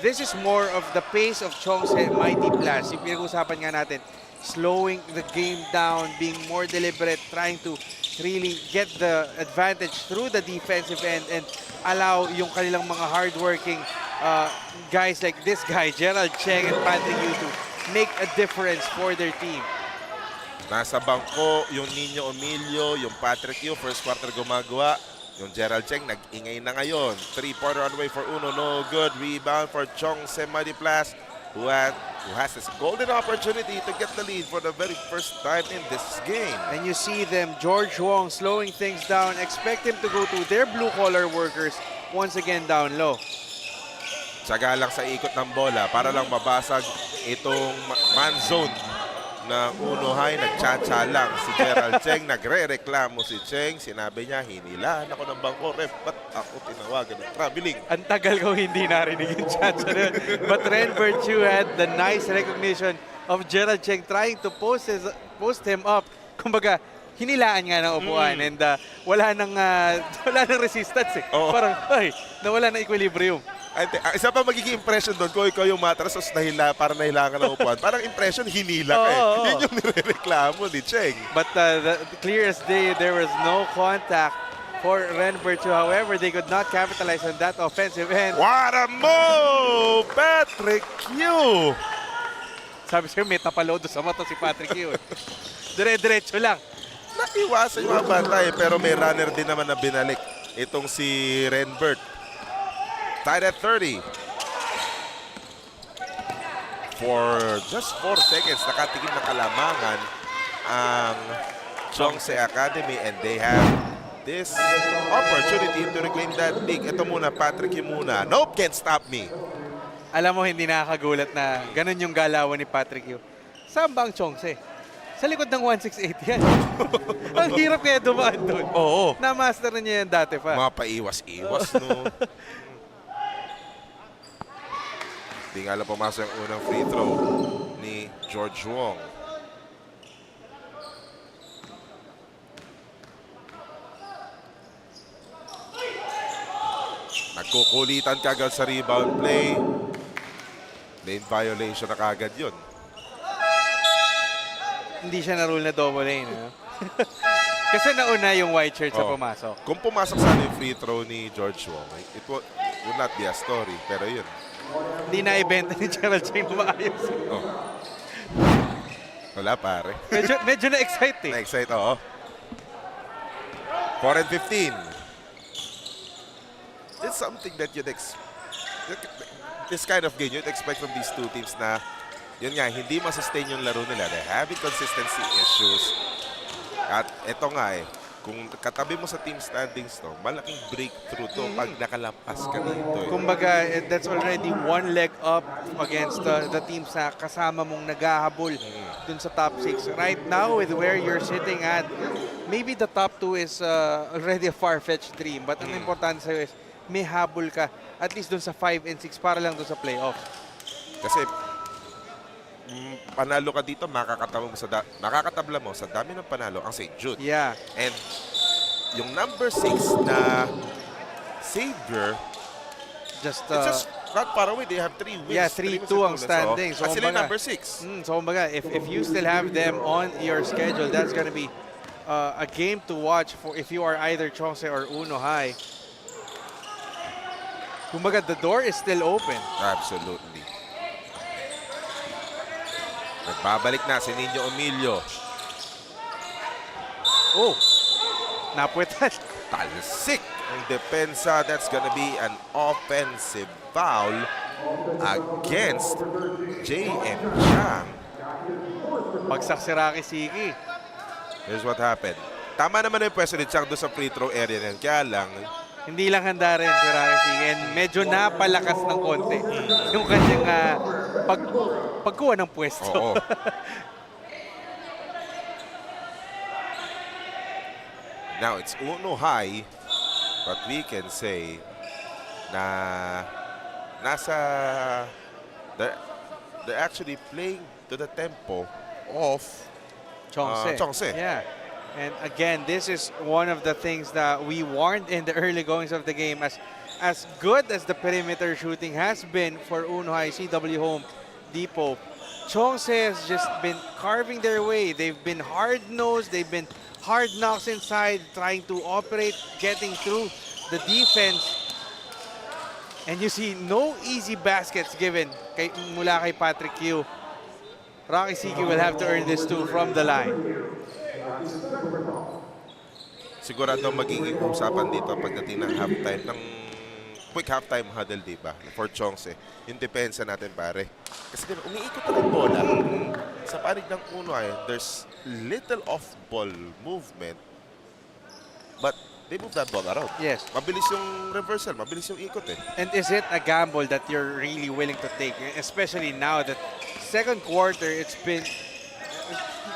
This is more of the pace of Chong's mighty PLAST. Yung pinag-usapan nga natin, slowing the game down, being more deliberate, trying to really get the advantage through the defensive end and allow yung kanilang mga hardworking guys like this guy, Gerald Cheng and Patrick Yu, to make a difference for their team. Nasa bangko, yung Nino Emilio, yung Patrick Yu, first quarter gumagawa. Yung Gerald Cheng, nag-ingay na ngayon. 3-pointer on the way for Uno, no good. Rebound for Chong PLAST, who has this golden opportunity to get the lead for the very first time in this game. And you see them, George Wong slowing things down, expect him to go to their blue-collar workers once again down low. Tsaga lang sa ikot ng bola para lang mabasag itong man zone na Uno High. Nagtsatsa lang si Gerald Cheng. Nagre-reklamo si Cheng. Sinabi niya, hinilaan ako ng bangko, ref. Ba't ako tinawagan ng traveling? Ang tagal ko hindi narinig yung tsatsa na yun. But Ren Virtue had the nice recognition of Gerald Cheng trying to post him up. Kumbaga, hinilaan nga ng upuan and wala nang resistance eh. Oo. Parang, ay, nawala ng equilibrium. Isa pa magiging impression doon, kung ikaw yung matras, tapos parang nahilangan ng upuan. Parang impression, hinila ka eh. Yun yung nirereklamo ni Cheng. But clear as day, there was no contact for Ren Virtue. However, they could not capitalize on that offensive end. What a move! Patrick Yu! Sabi sa'yo, may tapalo doon sa mata si Patrick Yu. Dire-diretso lang. Naiwasan yung mga bantay, pero may runner din naman na binalik. Itong si Renbert. Tied at 30. For just 4 seconds, nakatikim na kalamangan ang Chongse Academy, and they have this opportunity to reclaim that league. Ito muna, Patrick Yu muna. Nope, can't stop me. Alam mo, hindi nakakagulat na ganun yung galawan ni Patrick Yu. Saan ba ang Chongse? Sa likod ng 168 yan. Ang hirap kaya dumaan doon. Oo. Na-master na niya yan dati pa. Mga paiwas-iwas, no? Hindi nga lang pumasok yung unang free throw ni George Wong. Nagkukulitan kagad sa rebound play. Lane violation na kagad yun. Hindi siya na-rule na double lane. No? Kasi nauna yung white shirt sa pumasok. Kung pumasok sana yung free throw ni George Wong, it would not be a story. Pero yun. Hindi na-ibenta ni Gerald Cheng na maayos. Wala pare. medyo na-excite eh. Na-excite, oo. 4 and 15. It's something that you'd this kind of game, you'd expect from these two teams na yun nga, hindi masustain yung laro nila. They're having consistency issues. At eto nga eh, kung katabi mo sa team standings to, malaking breakthrough to pag nakalampas ka dito. Eh. Kumbaga, that's already one leg up against the teams na kasama mong naghahabol dun sa top 6. Right now, with where you're sitting at, maybe the top 2 is already a far-fetched dream. But ang importante sa'yo is, may habol ka at least dun sa 5 and 6 para lang dun sa playoff. Kasi panalo ka dito, makakatabla mo sa dami ng panalo ang St. Jude. Yeah. And yung number 6 na Xavier, it's just not far away. They have 3 wins. Yeah, 3-2 ang standings. So, sila number 6. So, kumbaga, if you still have them on your schedule, that's gonna be a game to watch for if you are either Chongse or Uno High. Kumbaga, the door is still open. Absolutely. Nagbabalik na si Nino Emilio. Oh, napuwetan. Talsik ang depensa. That's gonna be an offensive foul against J.M. Chang. Bagsak si Rocky Siki. Here's what happened. Tama naman yung pwesto ni Chang doon sa free throw area niyan. Kaya lang, hindi lang handa rin si Rocky Siki. And medyo napalakas ng konti yung kanyang pagkuha ng pwesto. Oo. Now, it's Uno High, but we can say na they're actually playing to the tempo of Chongse. Yeah. And again, this is one of the things that we warned in the early goings of the game. As good as the perimeter shooting has been for Uno High CW Home Depot, Chongse has just been carving their way. They've been hard-nosed, they've been hard knocks inside, trying to operate, getting through the defense. And you see no easy baskets given mula kay Patrick Q. Rocky Siki will have to earn this too from the line. Sigurado magiging usapan dito pagdating ng halftime, ng quick halftime huddle, di ba? For Chongse. Yung depensa natin, pare. Kasi diba, umiikot na yung bola. Sa panig ng uno ay, there's little off-ball movement. But they move that ball around. Yes. Mabilis yung reversal, mabilis yung ikot eh. And is it a gamble that you're really willing to take? Especially now that second quarter, it's been...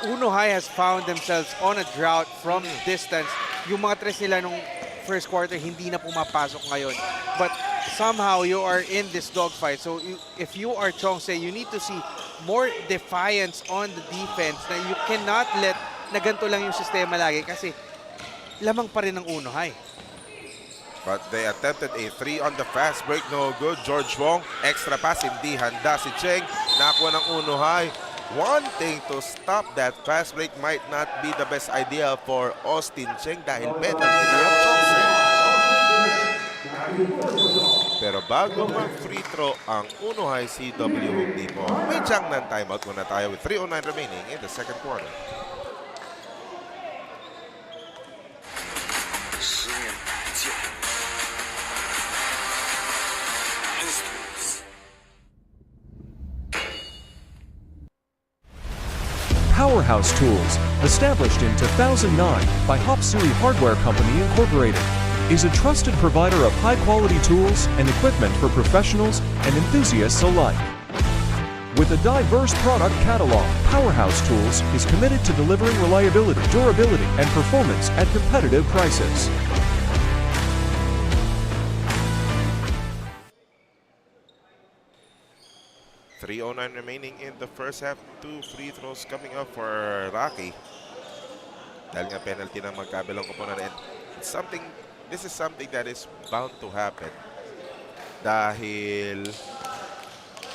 Uno High has found themselves on a drought from distance. Yung mga tres nila nung first quarter, hindi na pumapasok ngayon. But somehow, you are in this dogfight. So if you are Chongse, you need to see more defiance on the defense na you cannot let na ganito lang yung sistema lagi kasi lamang pa rin ng Uno High. But they attempted a 3 on the fast break. No good. George Wong, extra pass. Hindi handa si Cheng. Nakuha ng Uno High. Wanting to stop that fast break might not be the best idea for Austin Cheng dahil penalty na ang Chongse. Pero bago mag-free throw ang Uno High CW Home Depot, may Jiangnan timeout muna tayo with 3:09 remaining in the second quarter. Powerhouse Tools, established in 2009 by Hopsuri Hardware Company Incorporated, is a trusted provider of high-quality tools and equipment for professionals and enthusiasts alike. With a diverse product catalog, Powerhouse Tools is committed to delivering reliability, durability, and performance at competitive prices. .09 remaining in the first half. 2 free throws coming up for Rocky. Dahil nga penalty ng magkabilang koponan. And this is something that is bound to happen. Dahil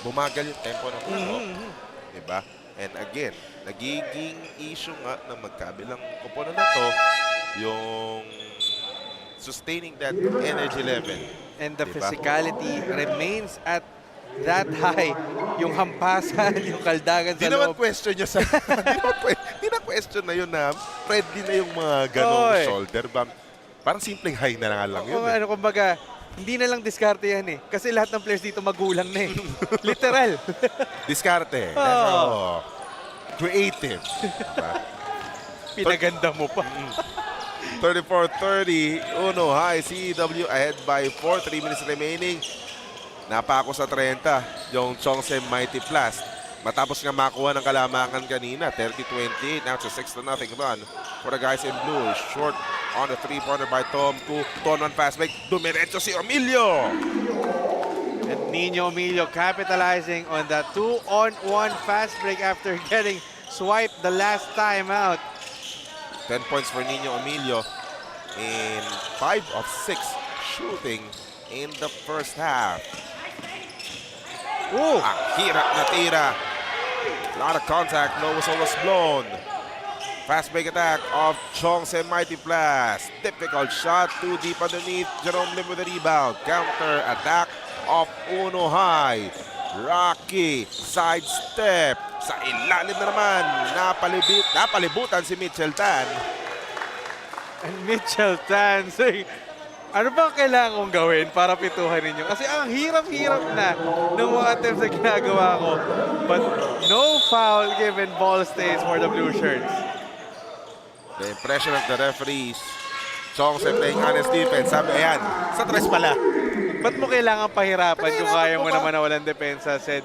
bumagal yung tempo ng laro. Diba? And again, nagiging issue nga ng magkabilang koponan na to yung sustaining that energy level. And the physicality remains at that high. Yung hampasan, yung kaldagan sa loob. Di naman question nyo sa... Di na question na yun na friendly na yung mga ganong shoulder bump. Parang simpleng high na lang yun. Kumbaga, hindi na lang diskarte yan eh. Kasi lahat ng players dito magulang na eh. Literal. Diskarte. Creative. Diba? Pinaganda mo pa. 34-30. Uno High CW ahead by 4. 3 minutes remaining. Napako sa 30 yung Chongse Mighty PLAST. Matapos nga makuha ng kalamangan kanina, 30-28. Now it's a 6-0 run for the guys in blue. Short on the three-pointer by Tom Koo. Ton on fast break. Dumiretso si Emilio. And Nino Emilio capitalizing on that 2-on-1 fast break after getting swiped the last time out. 10 points for Nino Emilio in 5 of 6 shooting in the first half. Ooh! Hirap na tira. A lot of contact. No whistle was blown. Fast break attack of Chongse Mighty PLAST. Difficult shot. Too deep underneath. Jerome Lim with the rebound. Counter attack of Uno High. Rocky. Sidestep. Sa ilalim na naman. Napalibutan si Mitchell Tan. And Mitchell Tan saying, ano ba kailangan kong gawin para pituhan ninyo? Kasi ang hirap-hirap na ng mga attempts na ginagawa ko. But no foul given, ball stays for the blue shirts. The impression of the referees. Chongse playing honest defense. Sabi, ayan, sa tres pala. Ba't mo kailangan pahirapan kung kaya mo naman na walang depensa, said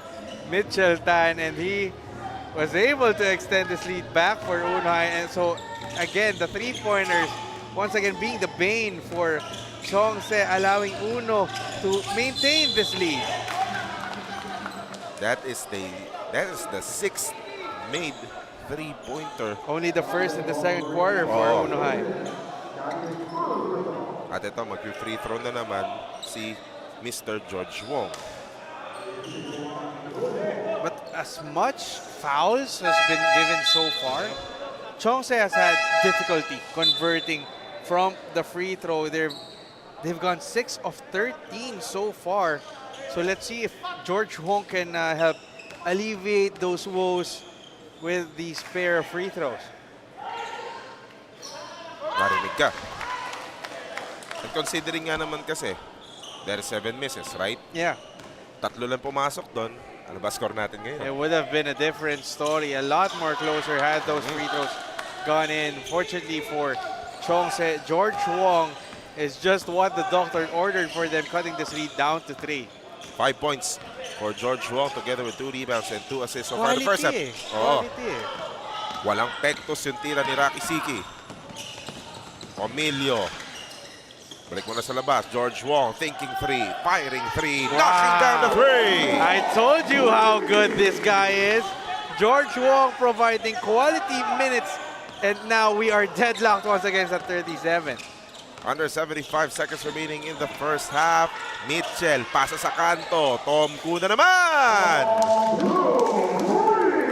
Mitchell Tan. And he was able to extend this lead back for Uno High. And so, again, the three-pointers, once again, being the bane for Chongse, allowing Uno to maintain this lead. That is the sixth made three-pointer. Only the first and the second quarter for Uno High. At ito, mag-free throw na naman si Mr. George Wong. But as much fouls has been given so far, Chongse has had difficulty converting from the free throw. They've gone 6 of 13 so far. So let's see if George Huang can help alleviate those woes with these pair of free throws. Marinig ka. And considering nga naman kasi, there are 7 misses, right? Yeah. 3 lang pumasok doon. Ano ba score natin ngayon? It would have been a different story. A lot more closer had those free throws gone in. Fortunately for Chongse, George Huang is just what the doctor ordered for them, cutting this lead down to 3. 5 points for George Huang together with 2 rebounds and 2 assists so far in the first half. Quality. Walang pektos yung tira ni Rocky Siki. Emilio. Balik mo na sa labas. George Huang thinking 3, firing 3, knocking down the 3. I told you how good this guy is. George Huang providing quality minutes, and now we are deadlocked once again at 37. Under 75 seconds remaining in the first half. Mitchell, pasa sa kanto. Tom Koo na naman!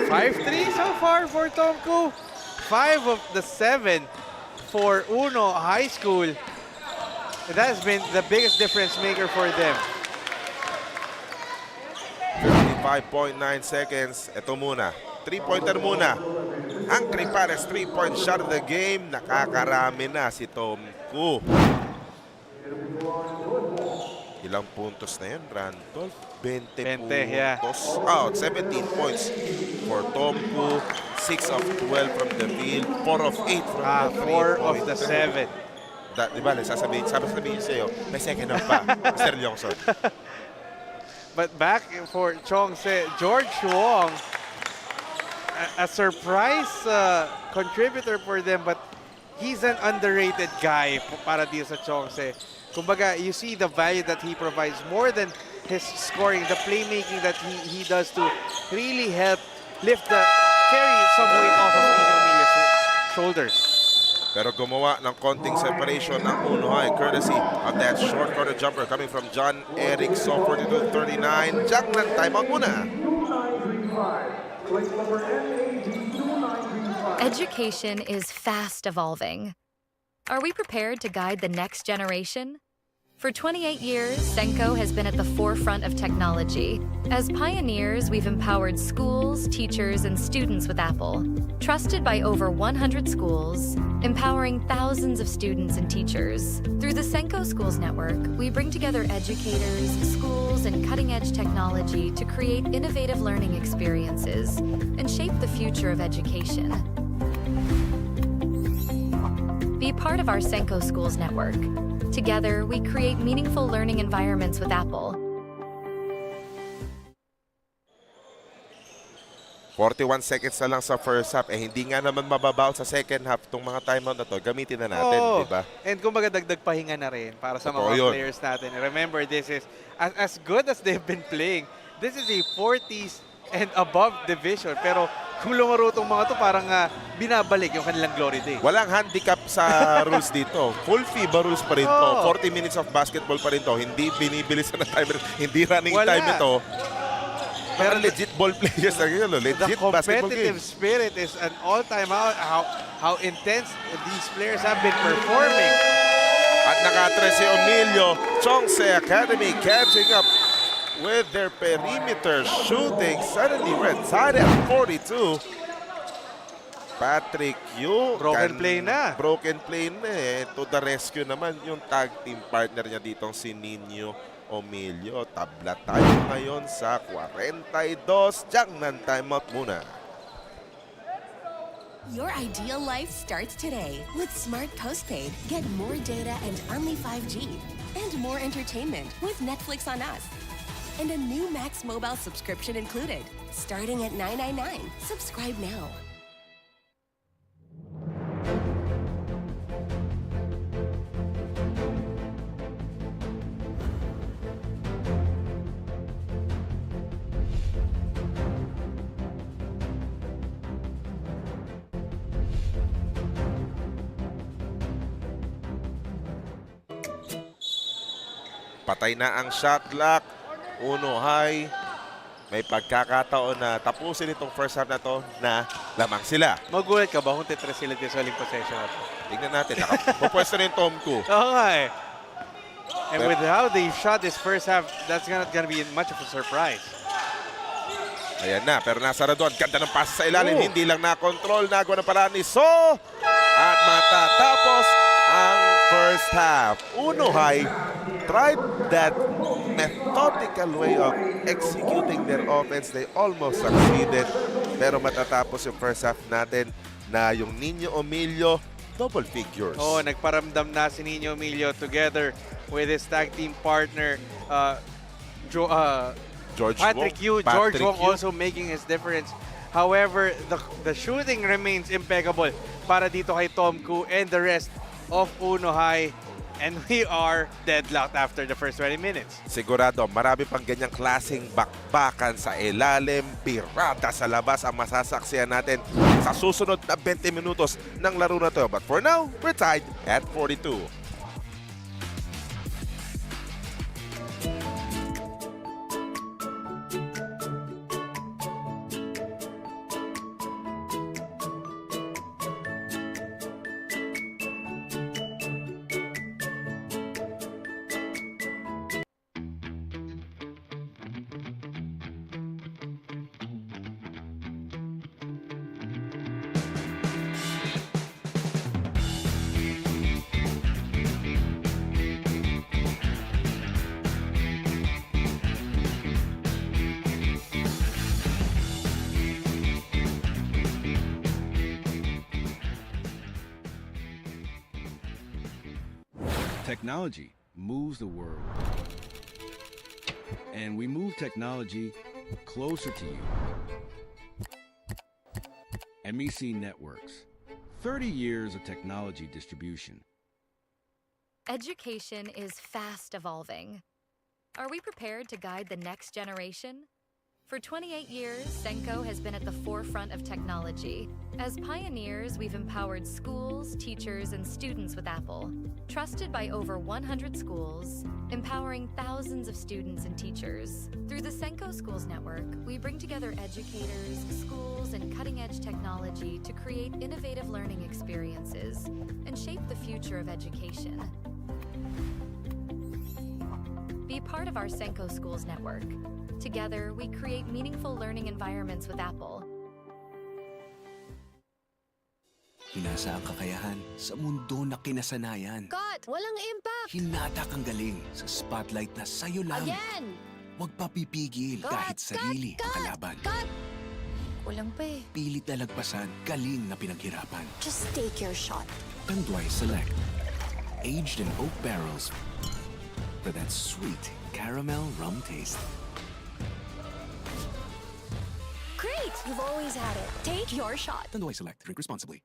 5-3 so far for Tom Koo. 5 of the 7 for Uno High School. That has been the biggest difference maker for them. 55.9 seconds. Ito muna. 3-pointer muna. Ang Cripares 3-point shot of the game. Nakakarami na si Tom Koo. Ilang puntos na yun, Randolph? 20 puntos. Yeah. Out. 17 points for Tom Koo. 6 of 12 from the field. 4 of 8 from the 4 of the 7. Diba, sasabihin sa'yo, may second half pa, Mr. Leongson. But back for Chongse, George Huang, a surprise contributor for them, but he's an underrated guy para dito sa Chongse. Kumbaga, you see the value that he provides more than his scoring, the playmaking that he does to really help carry some weight off of Emilio's shoulders. Pero gumawa ng konting separation ng Uno High courtesy of that short corner jumper coming from John Eric. So 42-39. Jack ng timeout muna. Education is fast evolving. Are we prepared to guide the next generation? For 28 years, Senko has been at the forefront of technology. As pioneers, we've empowered schools, teachers, and students with Apple. Trusted by over 100 schools, empowering thousands of students and teachers. Through the Senko Schools Network, we bring together educators, schools, and cutting-edge technology to create innovative learning experiences and shape the future of education. Be part of our Senko Schools Network. Together, we create meaningful learning environments with Apple. 41 seconds na lang sa first half. Hindi nga naman mababaw sa second half itong mga timeout na to. Gamitin na natin, di ba? And kumbaga dagdag pahinga na rin para sa mga players natin. Remember, this is, as good as they've been playing, this is a 40s and above division. Pero kung lumaro itong mga to, parang binabalik yung kanilang glory day. Walang handicap sa rules dito. Full FIBA rules pa rin to. 40 minutes of basketball pa rin to. Hindi binibilis na timer. Hindi running time ito. Pero legit ball players na yun. Legit basketball game. The competitive spirit is an all-time out. How intense these players have been performing. At nakatre si Emilio. Chongse Academy catching up with their perimeter shooting. Suddenly we're tied at 42. Patrick Yu. Broken play na. Broken play na eh. To the rescue naman yung tag team partner niya ditong si Nino Emilio. Tabla tayo ngayon sa 42. Diyan ng timeout muna. Your ideal life starts today with Smart Postpaid. Get more data and only 5G. And more entertainment with Netflix on Us. And a new Max Mobile subscription included. Starting at $9.99. Subscribe now. Patay na ang shot clock. Uno High may pagkakataon na tapusin itong first half na to na lamang sila. Magulat ka ba kung titres sila sa uling possession na to? Tingnan natin, nakapupwesto na yung Tom Ku. Oo nga eh. And with how they shot this first half, that's not gonna be much of a surprise. Ayan na, pero nasa doon. Ganda ng pass sa ilalim, hindi lang na-control. Nagawa ng paraan ni So. At matatapos ang first half. Uno High tried that methodical way of executing their offense. They almost succeeded. Pero matatapos yung first half natin na yung Nino Emilio double figures. Oh, nagparamdam na si Nino Emilio together with his tag team partner, Patrick Yu. George Wong also making his difference. However, the shooting remains impeccable para dito kay Tom Ku and the rest of Uno High. And we are deadlocked after the first 20 minutes. Sigurado, marami pang ganyang klaseng bakbakan sa ilalim, pirada sa labas ang masasaksihan natin sa susunod na 20 minutos ng laro na to. But for now, we're tied at 42. Technology moves the world. And we move technology closer to you. MEC Networks. 30 years of technology distribution. Education is fast evolving. Are we prepared to guide the next generation? For 28 years, Senko has been at the forefront of technology. As pioneers, we've empowered schools, teachers, and students with Apple. Trusted by over 100 schools, empowering thousands of students and teachers. Through the Senko Schools Network, we bring together educators, schools, and cutting-edge technology to create innovative learning experiences and shape the future of education. Be part of our Senko Schools Network. Together, we create meaningful learning environments with Apple. Hinasa ang kakayahan sa mundo na kinasanayan. Cut! Walang impact! Hinatak ang galing sa spotlight na sa'yo lang. Again! Huwag papipigil kahit sarili ang kalaban. Cut! Kulang pa eh. Pilit na lagpasan, galing na pinaghirapan. Just take your shot. Tanduay Select. Aged in oak barrels for that sweet caramel rum taste. Great! You've always had it. Take your shot. Tanduay Select. Drink responsibly.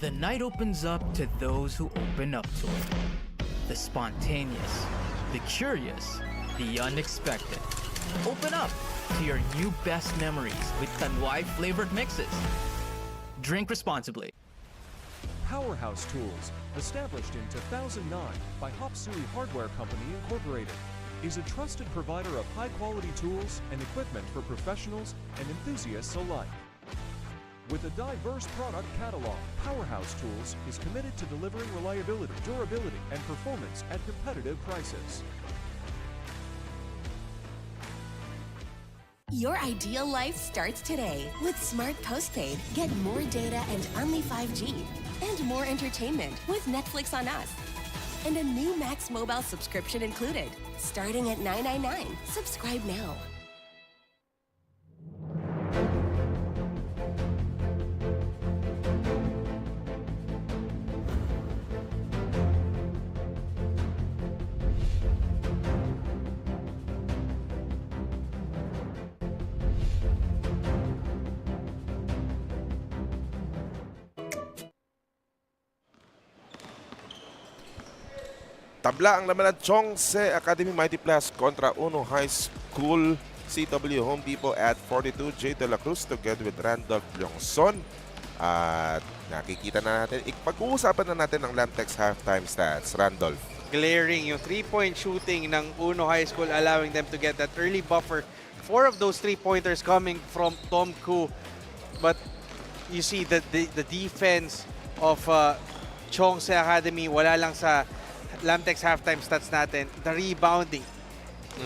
The night opens up to those who open up to it. The spontaneous, the curious, the unexpected. Open up to your new best memories with Tanduay flavored mixes. Drink responsibly. Powerhouse Tools, established in 2009 by HOPSUI Hardware Company Incorporated, is a trusted provider of high-quality tools and equipment for professionals and enthusiasts alike. With a diverse product catalog, Powerhouse Tools is committed to delivering reliability, durability, and performance at competitive prices. Your ideal life starts today. With Smart Postpaid, get more data and only 5G. And more entertainment with Netflix on Us. And a new Max Mobile subscription included. Starting at $9.99. Subscribe now. Tabla ang laman ng Chongse Academy Mighty PLAST kontra Uno High School CW Home Depot at 42. Jay De La Cruz together with Randolph Longson. At nakikita na natin, pag-uusapan na natin ang Lamtex halftime stats. Randolph. Glaring yung 3-point shooting ng Uno High School, allowing them to get that early buffer. 4 of those 3-pointers coming from Tom Koo. But you see the defense of Chongse Academy, wala lang sa Lamtex halftime stats natin. The rebounding.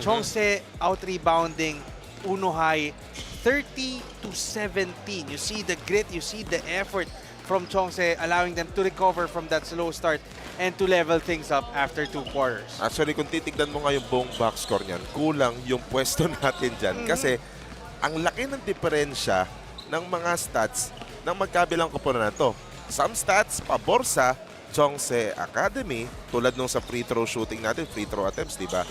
Chongse out-rebounding Uno High 30-17. You see the grit, you see the effort from Chongse, allowing them to recover from that slow start and to level things up after 2 quarters. Actually, kung titignan mo nga yung buong box score niyan, kulang yung pwesto natin dyan. Kasi ang laki ng diferensya ng mga stats ng magkabilang koponan na to. Some stats, pabor sa Chongse Academy, tulad nung sa free throw shooting natin, free throw attempts, di ba?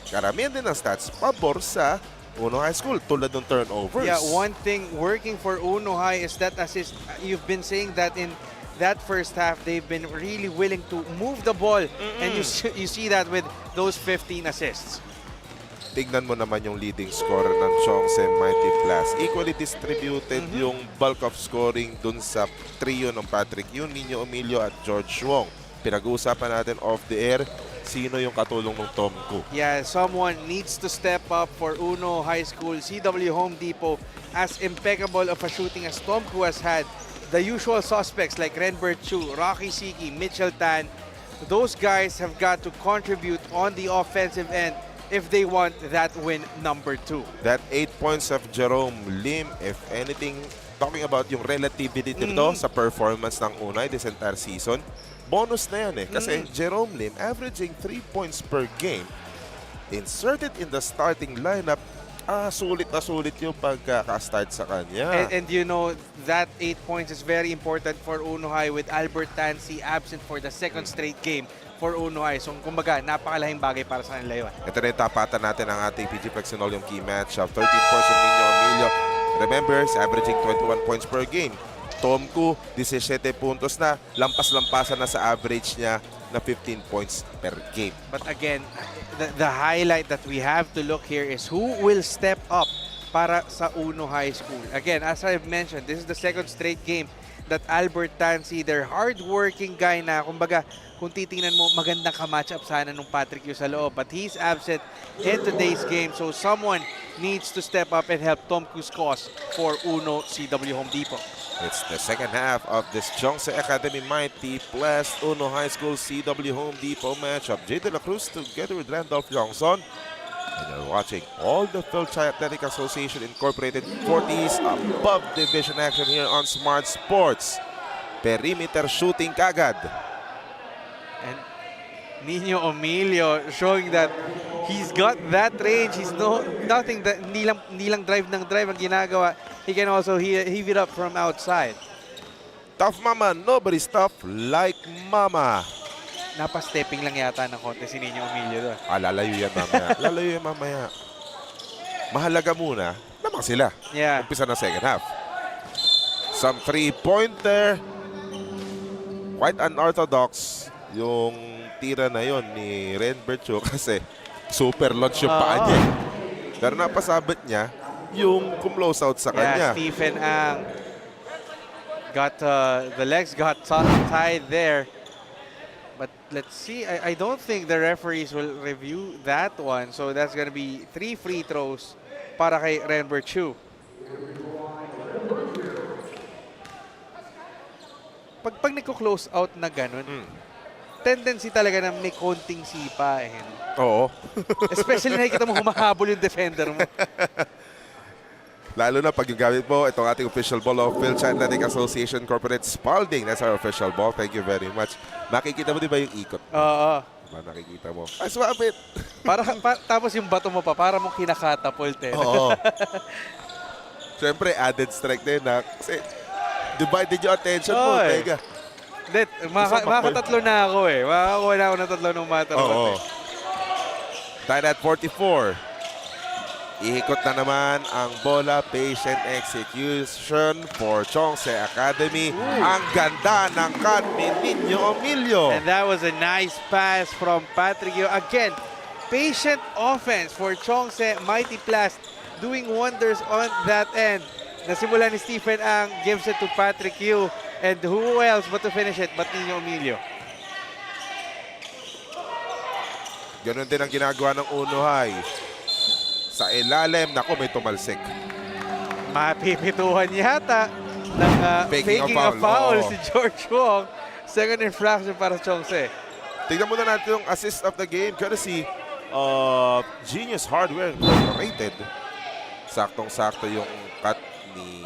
Karamihan din ng stats, pabor sa Uno High School, tulad ng turnovers. Yeah, one thing working for Uno High is that assist. You've been saying that in that first half, they've been really willing to move the ball. And you see that with those 15 assists. Tignan mo naman yung leading scorer ng Chongse Mighty PLAST. Equally distributed yung bulk of scoring dun sa trio ng Patrick Yun, Nino Emilio at George Wong. Pinag-uusapan natin off the air, sino yung katulong ng Tom Koo. Yeah, someone needs to step up for Uno High School. CW Home Depot, as impeccable of a shooting as Tom Koo has had. The usual suspects like Renbert Chu, Rocky Siki, Mitchell Tan, those guys have got to contribute on the offensive end if they want that win number 2. That 8 points of Jerome Lim, if anything, talking about yung relativity nito sa performance ng Unay this entire season, bonus na yan eh. Kasi Jerome Lim averaging 3 points per game, inserted in the starting lineup, sulit na sulit yung pagkaka-start sa kanya. And you know, that 8 points is very important for Uno High with Albert Tansi absent for the second straight game for Uno High. So, kumbaga, napakalahing bagay para sa kanila yun. Ito na yung tapatan natin ang ating PG Flexinol, yung key matchup. 13 points from Nino Emilio. Remember, averaging 21 points per game. Tom Koo, 17 puntos na. Lampas-lampasan na sa average niya na 15 points per game. But again, the highlight that we have to look here is who will step up para sa Uno High School. Again, as I've mentioned, this is the second straight game that Albert Tansi, their hardworking guy na, kumbaga, kung titingnan mo, magandang ka-matchup sana nung Patrick Yu sa loob. But he's absent in today's game. So someone needs to step up and help Tom Koo's cause for Uno CW Home Depot. It's the second half of this Chongse Academy Mighty PLAST Uno High School CW Home Depot matchup. Jay De La Cruz together with Randolph Longson. And you're watching all the Fil-Chi Athletic Association Incorporated 40s above division action here on Smart Sports. Perimeter shooting kagad. And Nino Emilio showing that he's got that range. He's nothing that hindi lang drive ng drive ang ginagawa. He can also heave it up from outside. Tough mama, nobody's tough like mama. Napa-stepping lang yata ng konti si Nino Emilio doon. Lalayo yan mamaya. Lalayo yan mamaya. Mahalaga muna, lamang sila. Yeah. Umpisa na second half. Some three-pointer. Quite unorthodox yung tira na yon ni Renbert Chu kasi super launch yung paa niya. Pero napasabit niya yung close out sa kanya. Yeah, Stephen Ang got the legs got tied there. But let's see. I don't think the referees will review that one. So that's going to be 3 free throws para kay Renbert Chu. Pag nagko-close out na ganun, tendency talaga na may konting sipa. Oo. Especially nakikita mo humahabol yung defender mo. Lalo na pag yung gamit mo, itong ating official ball of Fil-Chi Athletic Association Corporate Spalding. That's our official ball. Thank you very much. Makikita mo di ba yung ikot? Oo. Diba, nakikita mo. Ay, swapit! Tapos yung bato mo pa, para mong kinakatapult eh. Oo. Siyempre, added strike din na. Kasi, divided yung attention mo. Teka. Makatatlo na ako eh. Makakuha na ako ng tatlo ng matter. Oo. Tied at 44. Ihikot na naman ang bola. Patient execution for Chongse Academy. Ang ganda ng cut ni Nino Emilio. And that was a nice pass from Patrick Yu. Again, patient offense for Chongse. Mighty PLAST doing wonders on that end. Nasimula ni Stephen Ang, gives it to Patrick Yu. And who else but to finish it but Nino Emilio? Ganon din ang ginagawa ng Unohay. Sa ilalim, nako may tumalsik. Mapipituhan yata ng faking a foul si George Wong. Second infraction para Chongse. Tignan muna natin yung assist of the game. Courtesy of Genius Hardware Incorporated. Saktong-sakto yung cut ni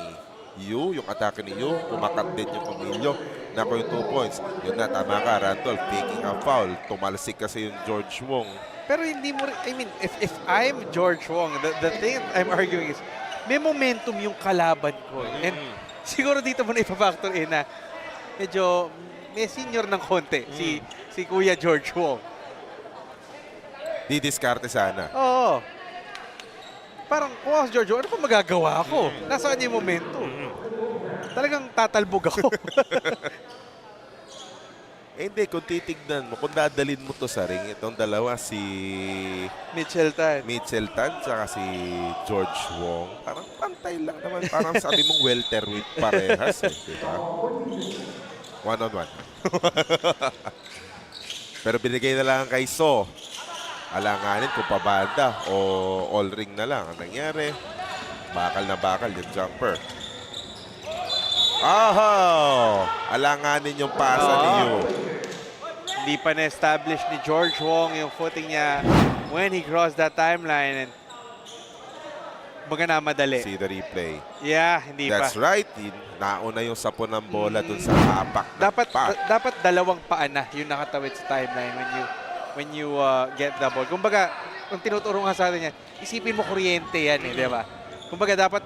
Yu, yung atake ni Yu. Pumakat din yung Emilio. Nako yung 2 points. Yun na, tama ka, Rantol. Faking a foul. Tumalsik kasi yung George Wong. Pero hindi mo, I mean, if I'm George Wong, the thing I'm arguing is, may momentum yung kalaban ko. And siguro dito mo na ipafactor in na medyo may senior ng konti, si Kuya George Wong. Di-discarte sana. Oo. Parang, kung ako si George Wong, ano pa magagawa ko? Nasaan yung momentum? Talagang tatalbog ako. Hindi, kung titignan mo, kung dadalin mo to sa ring, itong dalawa, si Mitchell Tan, tsaka si George Wong, parang pantay lang naman. Parang sabi mong welterweight parehas, diba? One-on-one. Pero binigay na lang kay So. Alanganin kung pabanda o all ring na lang. Ang nangyari, bakal na bakal yung jumper. Alanganin yung pasa ni Yu. Hindi pa na-establish ni George Wong yung footing niya when he crossed that timeline. And baga na madali. See the replay. Yeah, hindi That's pa. right. Nauna yung sapon ng bola dun sa hapak. Dapat dalawang paa na yung nakatawid sa timeline when you get the ball. Kumbaga, kung tinuturo nga sa atin yan, isipin mo kuryente yan di ba? Kumbaga, dapat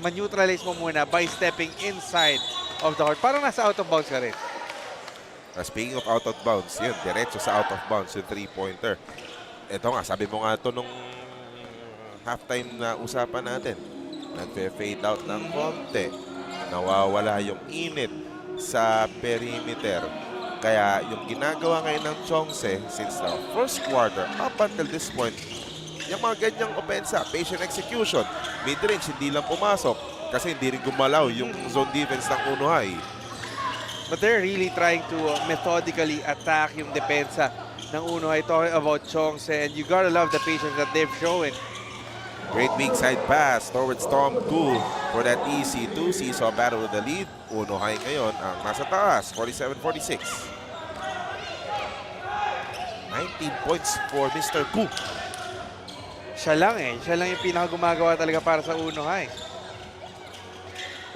ma-neutralize mo muna by stepping inside of the court. Parang nasa out of bounds ka rin. Speaking of out of bounds, yun, diretso sa out of bounds yung 3-pointer. Ito nga, sabi mo nga ito nung halftime na usapan natin. Nagpe-fade out ng konti. Nawawala yung init sa perimeter. Kaya yung ginagawa ngayon ng Chongse since the first quarter up until this point, yung mga ganyang opensa, patient execution, mid-range, hindi lang pumasok kasi hindi rin gumalaw yung zone defense ng Unohay. But they're really trying to methodically attack yung depensa ng Unohay. Talking about Chongse, and you gotta love the patience that they've shown. Great weak side pass towards Tom Koo for that easy 2 seesaw battle with the lead. Unohay ngayon ang nasa taas, 47-46. 19 points for Mr. Koo. Siya lang yung pinakagumagawa talaga para sa Unohay.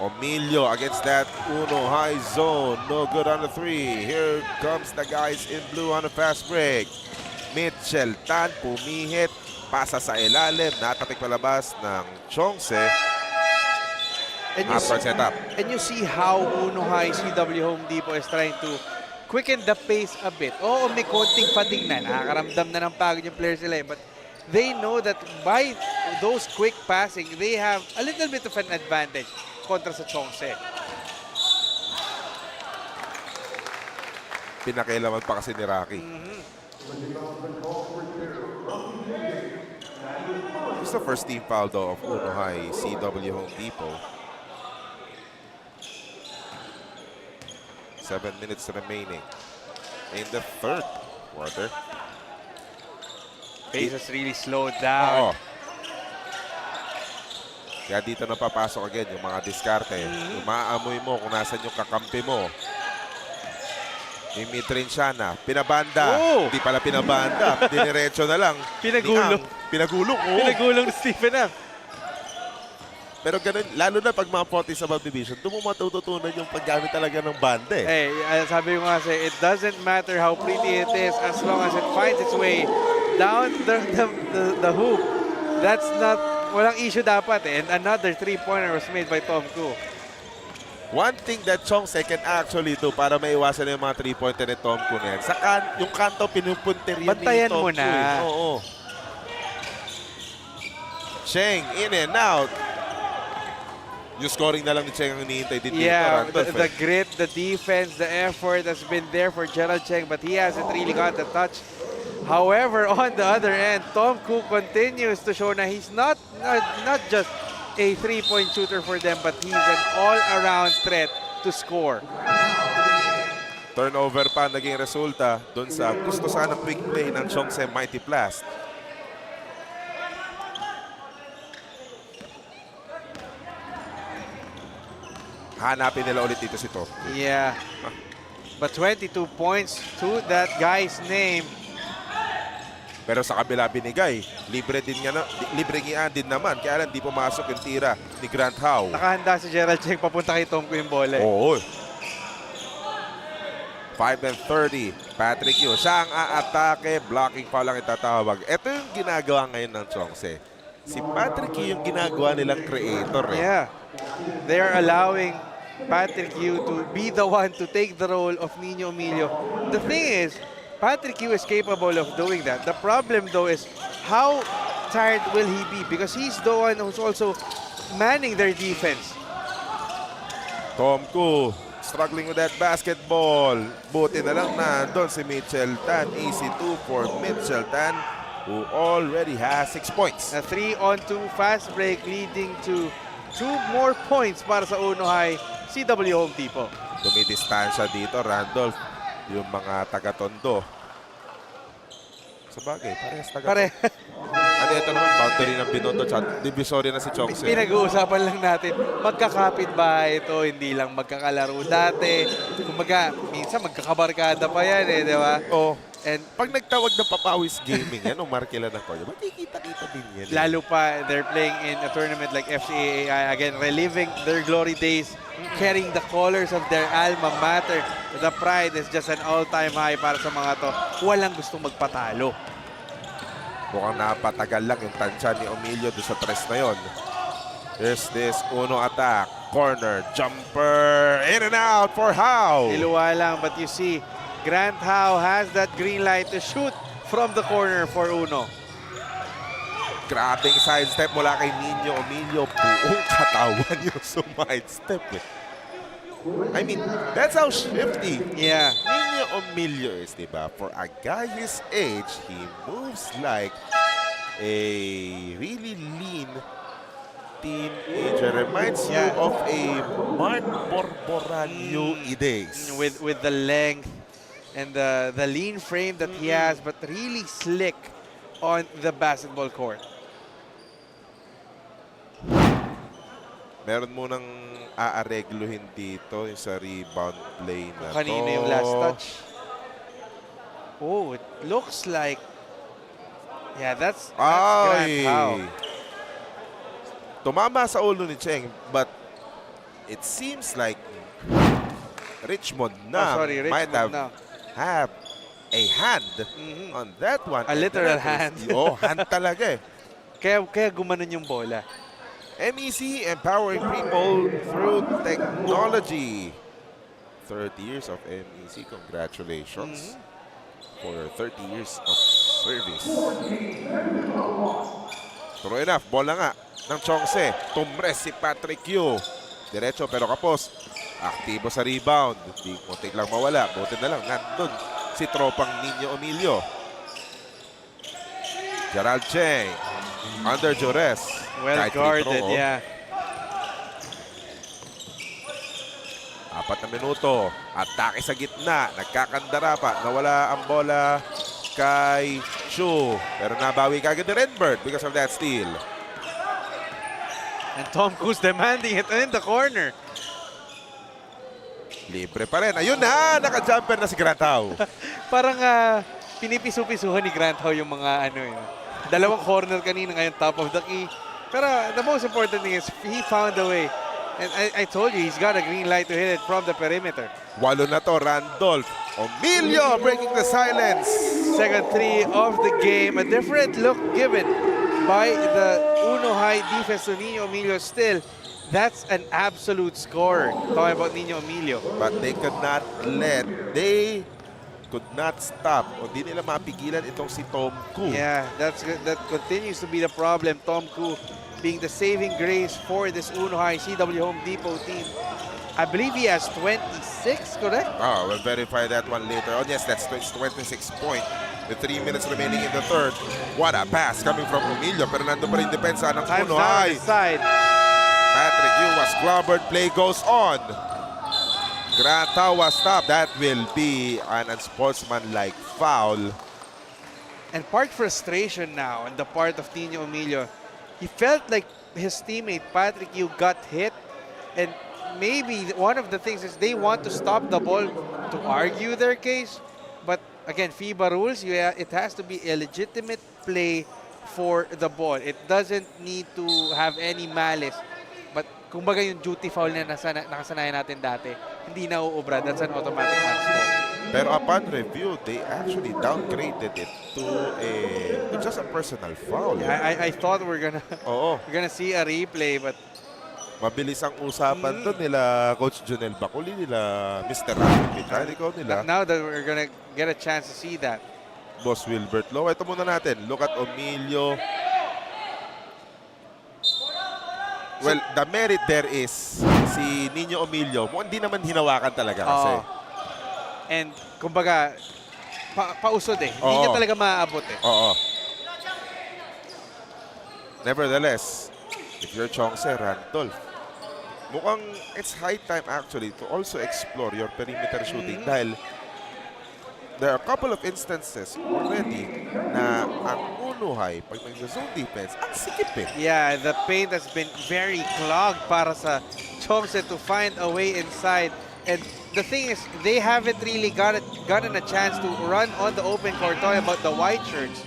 Emilio against that Unohay zone. No good on the 3. Here comes the guys in blue on a fast break. Mitchell Tan pumihit. Pasa sa ilalim. Natapik palabas ng Chongse. And you see how Unohay CW Home Depot is trying to quicken the pace a bit. Oo, may konting fatigue na. Nakakaramdam na ng pagod yung players nila. But they know that by those quick passing, they have a little bit of an advantage kontra sa Chongse. Pinakailaman pa kasi ni Rocky. It's the first team foul though of Unohay CW Home Depot. 7 minutes remaining in the third quarter. Pace has really slowed down. Kaya dito na papasok agad yung mga diskarte. Umaamoy mo kung nasan yung kakampi mo. May mid-range siya na. Pinabanda. Hindi pala pinabanda. Diniretso na lang. Pinagulong. Pinagulong. Pinagulong ni Stephen Ang. Pero ganun, lalo na pag mga 40s above division, doon mo matututunan yung paggamit talaga ng banda Eh, sabi ko kasi, it doesn't matter how pretty it is as long as it finds its way down the hoop. That's not, walang issue dapat eh. And another 3-pointer was made by Tom Koo. One thing that Chongse can actually do para maiwasan yung mga 3-pointer ni Tom Koo na yan, yung kanto pinupunter yan Bantayan ni Tom mo Koo. na. Oo. Cheng, in and out. Yung scoring na lang ni Cheng ang hinihintay dito. Yeah, the grit, the defense, the effort has been there for Gerald Cheng, but he hasn't really got the touch. However, on the other end, Tom Koo continues to show na he's not just a 3-point shooter for them, but he's an all-around threat to score. Turnover pa naging resulta doon sa gusto sana quick play ng Chongse Mighty Plast. Hanapin nila ulit dito si Tom. Yeah. But 22 points to that guy's name. Pero sa kabila binigay, libre nga din naman. Kaya lang di pumasok yung tira ni Grant Howe. Nakahanda si Gerald Cheng papunta kay Tom Koo yung bola. Oo. 5-30. Patrick Yu. Siya ang aatake. Blocking foul lang itatawag. Ito yung ginagawa ngayon ng Chongse. Si Patrick Yu yung ginagawa nilang creator. Yeah. They are allowing Patrick Yu to be the one to take the role of Nino Emilio. The thing is, Patrick Yu is capable of doing that. The problem though is how tired will he be, because he's the one who's also manning their defense. Tom Koo struggling with that basketball. Buti na lang na doon si Mitchell Tan. Easy 2 for Mitchell Tan, who already has 6 points. A 3-on-2 fast break leading to 2 more points para sa Uno High CW Home Depot. Dumidistansya dito, Randolph, yung mga taga-Tondo. Sa bagay, parehas taga-Tondo. Ano ito naman, boundary ng Binondo, divisory na si Chongse. Pinag-uusapan lang natin, magkakapit ba ito, hindi lang magkakalaro dati. Kumbaga, minsan magkakabarkada pa yan eh, di ba? Oo. And pag nagtawag ng Papawis Gaming, yan, Markila na ko, makikita-kita din yan. Lalo pa, they're playing in a tournament like FCAA, again, reliving their glory days, carrying the colors of their alma mater. The pride is just an all-time high para sa mga to. Walang gustong magpatalo. Mukhang napatagal lang yung tansya ni Emilio doon sa tres na yon. Here's this Uno attack. Corner, jumper, in and out for Howe. Iluwa lang, but you see, Grant Howe has that green light to shoot from the corner for Uno. Grabing sidestep mula kay Nino Emilio. Buong katawan yung sumidestep eh. I mean, that's how shifty Nino Emilio is, diba? For a guy his age, he moves like a really lean teenager. Reminds you of a Mark Borboranio days. With the length and the lean frame that he has, but really slick on the basketball court. Meron munang aaregluhin dito yung sa rebound play na to. Kanina yung last touch. Oh, it looks like, yeah, that's Grant Howe. Tumama sa ulo ni Cheng, but it seems like Richmond might have a hand on that one. A literal hand. Hand talaga eh. Kaya gumanon yung bola. MEC, empowering people through technology. 30 years of MEC. Congratulations for 30 years of service. True enough, bola nga ng Chongse. Tumres si Patrick Yu. Diretso pero kapos. Aktibo sa rebound. Hindi muntik lang mawala. Buti na lang. Nandun si tropang Nino Emilio. Gerald Cheng. Under duress. Well guarded, yeah. 4 na minuto. Atake sa gitna. Nagkakandara pa. Nawala ang bola kay Shu. Pero nabawi kagad ni Redbird because of that steal. And Tom Koo's demanding it in the corner. Libre pa rin. Ayun na! Naka-jumper na si Grant Howe. Parang pinipisu-pisuhan ni Grant Howe yung mga ano yun. Dalawang corner kanina, ngayon top of the key. Pero the most important thing is he found a way. And I told you, he's got a green light to hit it from the perimeter. 8 na to, Randolph. Emilio breaking the silence. Second three of the game. A different look given by the Uno High defense to Nino Emilio. Still, that's an absolute score. Talking about Nino Emilio. But they could not stop o di nila mapigilan itong si Tom Koo. Yeah, that continues to be the problem. Tom Koo being the saving grace for this Uno High CW Home Depot team. I believe he has 26, correct? Oh, we'll verify that one later. Oh, yes, that's 26 point. With 3 minutes remaining in the third. What a pass coming from Emilio. Pero nandun pa rin depensa ng Time's Uno down High. his side. Patrick Yu was clobbered. Play goes on. Grant Tao was stopped. That will be an unsportsmanlike foul. And part frustration now on the part of Nino Emilio. He felt like his teammate Patrick Yu got hit, and maybe one of the things is they want to stop the ball to argue their case. But again, FIBA rules, it has to be a legitimate play for the ball. It doesn't need to have any malice. But kumbaga yung duty foul na nakasanayan natin dati, hindi na uubra. That's an automatic hands ball. Pero upon review, they actually downgraded it to just a personal foul. I thought we're gonna see a replay, but mabilis ang usapan doon nila Coach Jonel Baculi, nila Mr. Rafi Mechanico nila. Now that we're gonna get a chance to see that. Boss Wilbert Lowe. Ito muna natin. Look at Emilio. Well, the merit there is si Nino Emilio. Hindi naman hinawakan talaga kasi. And kumbaga, pausod eh. Hindi niya talaga maaabot eh. Oo. Nevertheless, if you're Chongse, Randolph, mukhang it's high time actually to also explore your perimeter shooting dahil there are a couple of instances already na ang Uno High, pag nag-zone defense, ang sikip eh. Yeah, the paint has been very clogged para sa Chongse to find a way inside. And the thing is, they haven't really gotten a chance to run on the open court. Talking about the white shirts.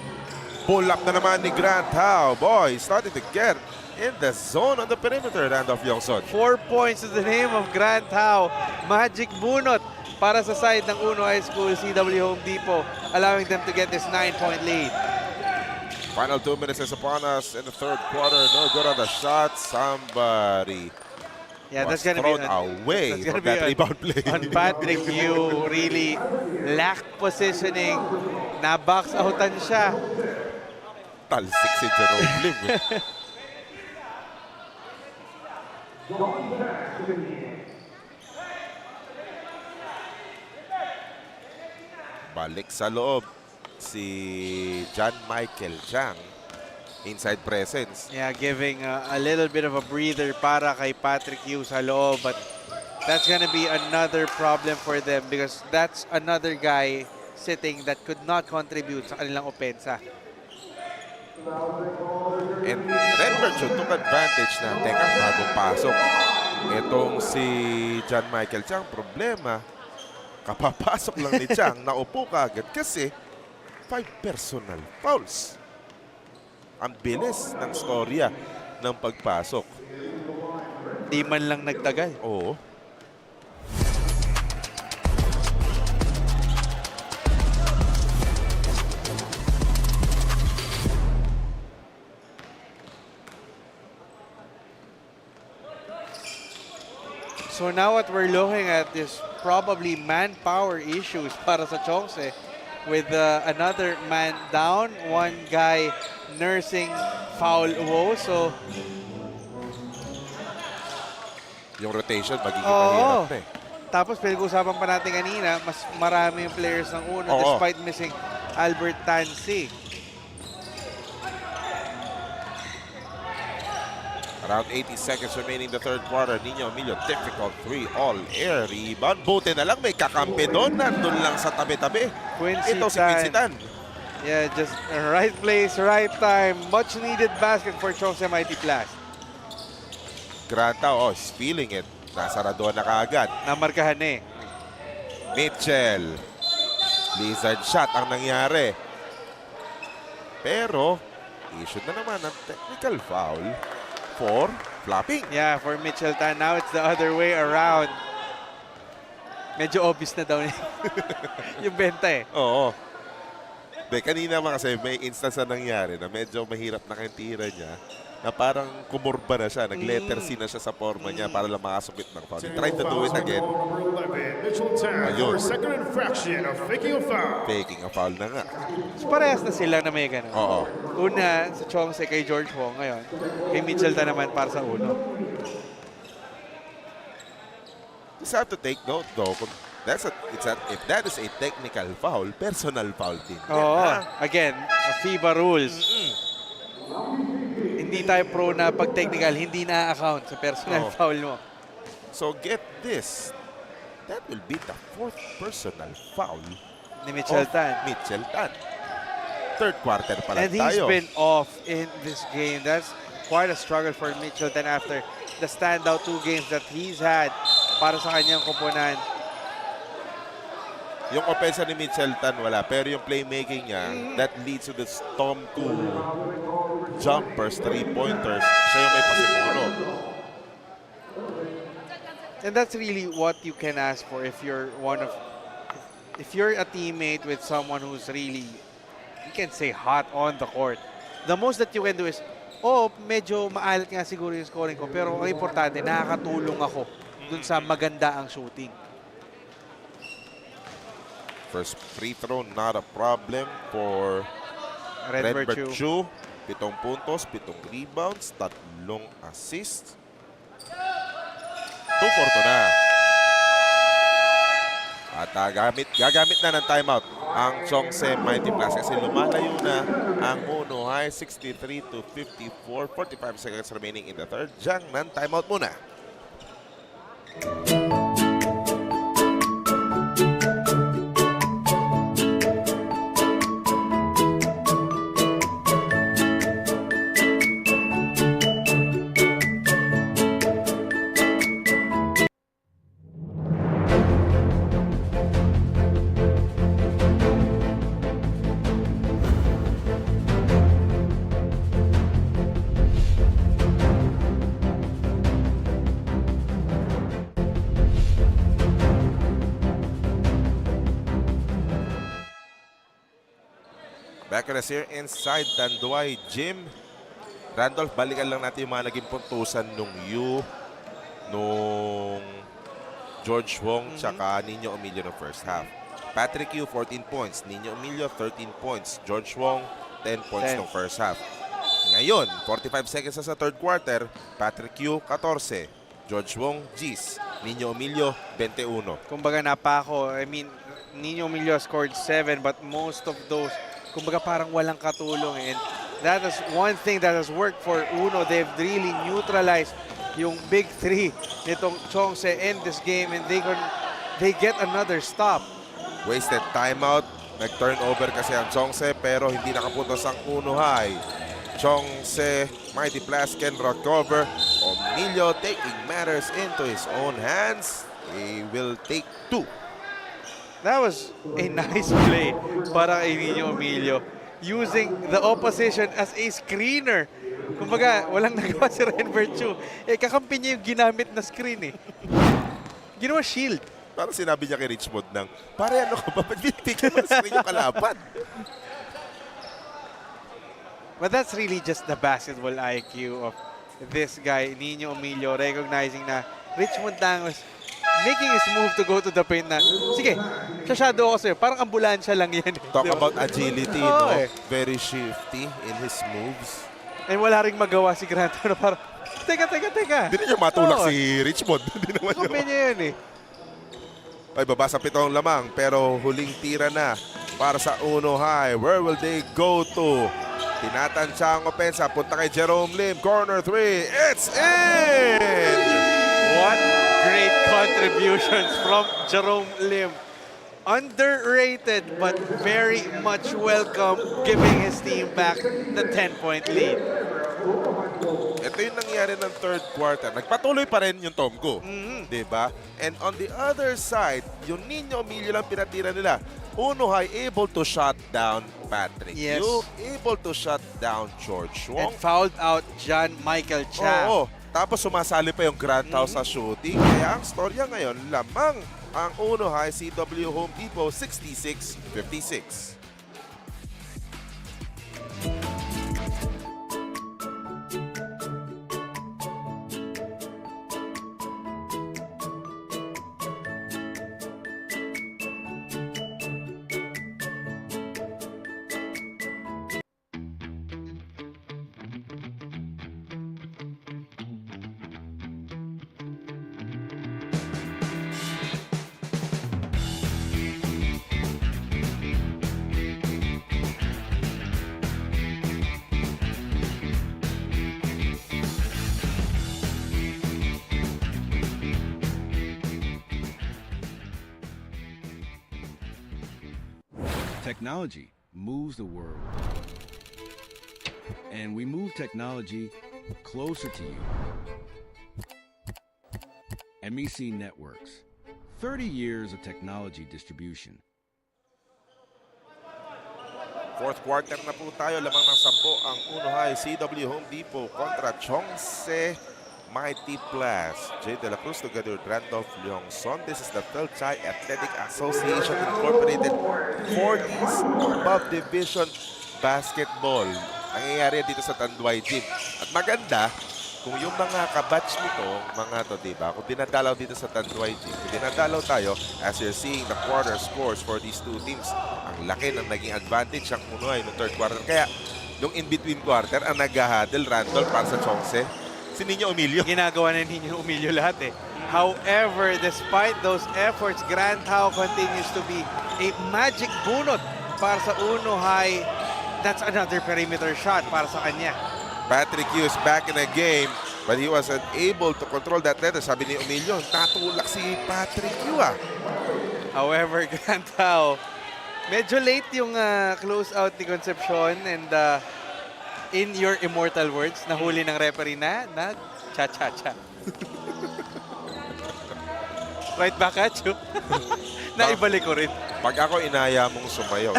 Pull up na naman ni Grant Howe. Boy, starting to get in the zone on the perimeter, Randolph Yongson. 4 points to the name of Grant Howe. Magic bunot para sa side ng Uno High School CW Home Depot, allowing them to get this 9-point lead. Final 2 minutes is upon us in the third quarter. No good on the shot. Somebody that's going to be away from that rebound play. On Patrick Yu, really lacked positioning. Na-box outan siya. Talsik si Jerome Lim. Balik sa loob si John Michael Chang. Inside presence. Yeah, giving a little bit of a breather para kay Patrick Yu sa loob. But that's gonna be another problem for them because that's another guy sitting that could not contribute sa kanilang opensa. And Redbird took advantage na, teka, bagong pasok. Itong si John Michael Chang, problema, kapapasok lang ni Chang, naupo ka agad kasi 5 personal fouls. Ang bilis ng storya ng pagpasok. Di man lang nagtagal. Oo. So now what we're looking at is probably manpower issues para sa Chongse with another man down, one guy nursing foul woe. So yung rotation magiging mahirap na eh. Tapos pinag-usapan pa natin kanina, mas marami yung players ng Uno despite missing Albert Tansi. Around 80 seconds remaining the third quarter. Nino Emilio, difficult 3 all-air rebound. Buti na lang may kakampi doon. Nandun lang sa tabi-tabi. Ito si Quincy Tan. Yeah, just right place, right time. Much needed basket for Chongse Mighty PLAST. Granta, he's feeling it. Nasaraduan na kaagad. Namarkahan eh. Mitchell. Blizzard shot ang nangyari. Pero, issue na naman ng technical foul. for flopping. Yeah, for Mitchell Tan. Now it's the other way around. Medyo obvious na daw niya yung benta eh. Oo. De, kanina mga kasi may instance na nangyari na medyo mahirap na kayong tira niya na parang kumurba na siya, nag-letter C na siya sa forma niya para lang makasubit ng foul. He tried to do it again. Ayun. Second infraction of faking a foul. Faking a foul na nga. So parehas na sila na may ganun. Oo. Una sa Chongse kay George Wong, ngayon kay Mitchell Tan naman para sa uno. Just have to take note though. If that is a technical foul, personal foul din. Oo. Again, FIBA rules. Hindi tayo pro na pag technical, hindi na-account sa personal foul mo. So get this. That will be the 4th personal foul Ni Mitchell Tan. Mitchell Tan. Third quarter pa lang And he's tayo. been off in this game. That's quite a struggle for Mitchell Tan after the standout 2 games that he's had para sa kanyang koponan. Yung opensa ni Mitchell Tan wala, pero yung playmaking niya, that leads to the Storm 2 jumpers, 3-pointers. Siya yung may pasimuno. And that's really what you can ask for if you're if you're a teammate with someone who's really, you can say, hot on the court. The most that you can do is, medyo maalat nga siguro yung scoring ko, pero ang importante, nakakatulong ako dun sa maganda ang shooting. First free throw, not a problem for Redbird Chu. 7 puntos, 7 rebounds, 3 assists. 2 for 2 na. At gagamit na ng timeout ang Chongse Mighty Plus kasi lumalayo na ang Uno High 63-54. 45 seconds remaining in the third. Diyan ng timeout muna. Back on us here inside Tanduay Gym. Randolph, balikan lang natin yung mga naging puntusan nung George Wong tsaka Nino Emilio ng first half. Patrick Yu, 14 points. Nino Emilio, 13 points. George Wong, 10 points nung first half. Ngayon, 45 seconds na sa third quarter. Patrick Yu, 14. George Wong, G's. Nino Emilio, 21. Kumbaga napako. I mean, Nino Emilio scored 7 but most of those, kumbaga parang walang katulong. And that is one thing that has worked for Uno. They've really neutralized yung big 3 nitong Chongse in this game and they get another stop. Wasted timeout. Nag-turnover kasi ang Chongse pero hindi nakapuntos ang Uno High. Chongse, Mighty Plus can recover. Emilio taking matters into his own hands. He will take 2. That was a nice play para kay Nino Emilio. Using the opposition as a screener. Kumbaga, walang nagawa si Redbird Chu. Kakampi niya yung ginamit na screen eh. Ginawa shield. Parang sinabi niya kay Richmond ng, pare ano ka ba? Ba't binibigyan mo ng screen yung kalaban? But that's really just the basketball IQ of this guy, Nino Emilio, recognizing na Richmond Tang was making his move to go to the paint na, sige, shadow ako sa'yo. Parang ambulansya lang yan. Talk diba? about agility, no? Very shifty in his moves. And wala ring magawa si Grant na parang, teka. Hindi niya matulak si Richmond. Hindi naman Kumpi niya yun eh. Ay, babasa 7 lamang, pero huling tira na para sa Uno High. Where will they go to? Tinatansya ang opensa. Punta kay Jerome Lim. Corner 3. It's in! What great contributions from Jerome Lim. Underrated but very much welcome, giving his team back the 10-point lead. Ito yung nangyari ng third quarter. Nagpatuloy pa rin yung Tomko. Diba? And on the other side, yung Nino Emilio lang pinatira nila. Unohay able to shut down Patrick. Yes. You able to shut down George Wong. And fouled out John Michael Cha. Oo. Tapos sumasali pa yung Grand House sa shooting. Kaya ang storya ngayon, lamang ang Unohay CW Home Depot 66-56. Technology moves the world. And we move technology closer to you. MEC Networks. 30 years of technology distribution. Fourth quarter na po tayo. Lamang ng 10 ang Unohay CW Home Depot kontra Chongse Mighty PLAST. Jay De La Cruz together with Randolph Leongson. This is the Fil-Chi Athletic Association Incorporated 40s above division basketball. Nangyayari dito sa Tanduay Gym. At maganda kung yung mga kabatch nito, mga to, diba? Kung dinadalaw dito sa Tanduay Gym, kung dinadalaw tayo, as you're seeing the quarter scores for these two teams, ang laki ng naging advantage ang Unohay no third quarter. Kaya, yung in-between quarter, ang nag-huddle, Randolph para sa Chongse, si Nino Emilio. Ginagawa na Nino Emilio lahat eh. However, despite those efforts, Grand Hao continues to be a magic bunot para sa Unohay. That's another perimeter shot para sa kanya. Patrick Hughes back in the game, but he wasn't able to control that letter. Sabi ni Emilio, natulak si Patrick Hughes. However, Grand Hao, medyo late yung close out ni Concepcion and in your immortal words, nahuli ng referee na cha-cha-cha. Right back at you. Naibalik ko rin. Pag ako inaya mong sumayaw,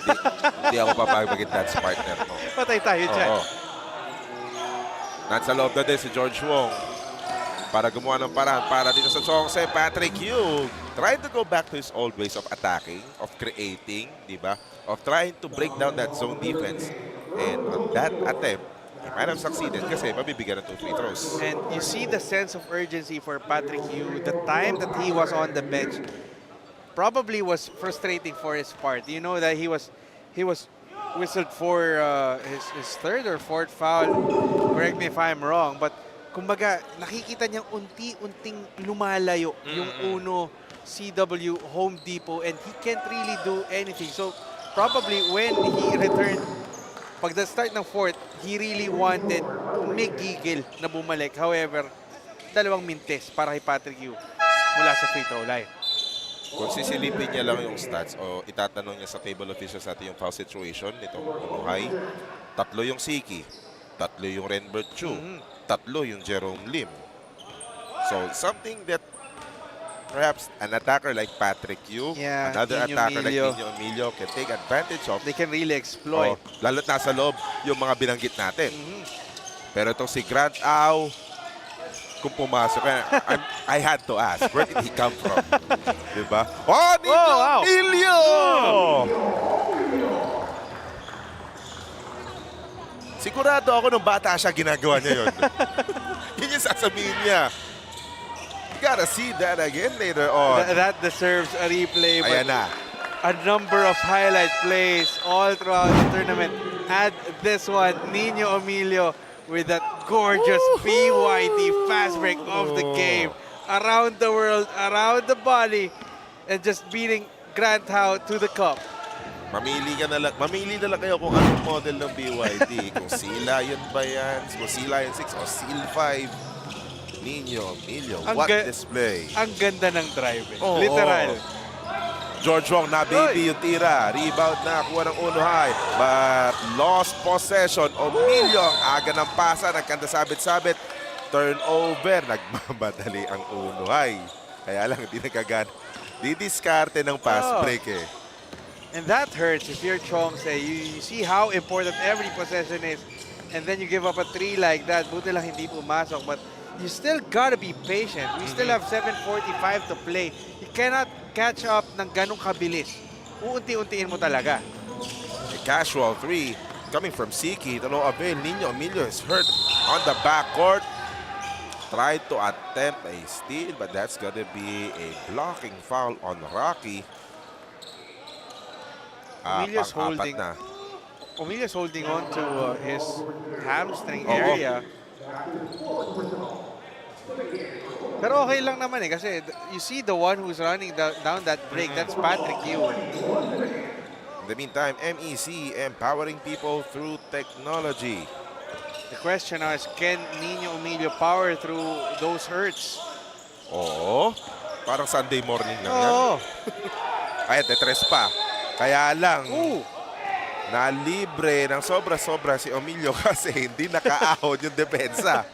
di ako papagpagit that's partner mo. Patay tayo dyan. Oo. Nasa loob na din si George Wong para gumawa ng paraan para dito sa Chongse. Patrick Hughes trying to go back to his old ways of attacking, of creating, di ba? Of trying to break down that zone defense. And on that attempt, he might have succeeded kasi mabibigyan ng 2 free throws. And you see the sense of urgency for Patrick Hughes. The time that he was on the bench probably was frustrating for his part. You know that he was whistled for his third or fourth foul. Correct me if I'm wrong, but kumbaga nakikita niyang unti-unting lumalayo yung Uno CW Home Depot and he can't really do anything. So probably when he returned pag the start ng fourth, he really wanted McGeagle na bumalik. However, 2 mintes para kay Patrick Hughes mula sa free throw line. Kung sisilipin niya lang yung stats o itatanong niya sa table officials natin yung foul situation nitong Unohay, 3 yung Siki, 3 yung Renbert Chu, 3 yung Jerome Lim. So something that perhaps an attacker like Patrick Hughes, another Nino attacker Emilio. like Nino Emilio can take advantage of. They can really exploit. Lalo't nasa loob yung mga binanggit natin. Pero itong si Grant Au, kung pumasok I had to ask, where did he come from? Diba? Oh, Nino Emilio! Sigurado ako nung bata siya ginagawa niya yun. Yun yung sasabihin niya. You gotta see that again later on. That deserves a replay. Ayan na. A number of highlight plays all throughout the tournament. Add this one, Nino Emilio with that gorgeous PYD fast break of the game. Around the world, around the body, and just beating Grant Hao to the cup. Mamili na lang kayo kung anong model ng BYD. Kung Sea Lion ba yan, kung Sea Lion 6 o Seal 5. Nino Emilio, what display. Ang ganda ng drive. Oh, literal. George Wong na baby yung tira. Rebound na kuha ng Unohay. But lost possession. Emilio ang aga ng pasa. Nagkanda sabit-sabit. turnover. Nagmamadali ang Unohay. Kaya lang, hindi nagagana. Didiskarte ng pass break eh. And that hurts if you're Chongse. You see how important every possession is. And then you give up a 3 like that. Buti lang hindi pumasok. But you still gotta be patient. We still have 7:45 to play. You cannot catch up ng ganong kabilis. Uunti-untiin mo talaga. A casual 3 coming from Siki. Talo avail. Nino Emilio is hurt on the backcourt. Tried to attempt a steal, but that's gonna be a blocking foul on Rocky. Emilio's holding. Na. Emilio's holding on to his hamstring area. Pero okay lang naman eh kasi you see the one who's running down that break, that's Patrick Yu. In the meantime, MEC empowering people through technology. The question now is, can Nino Emilio power through those hurts? Oo. Parang Sunday morning lang yan. Oo. Ay, tetres pa. Kaya lang, nalibre ng sobra-sobra si Emilio kasi hindi nakaahon yung depensa.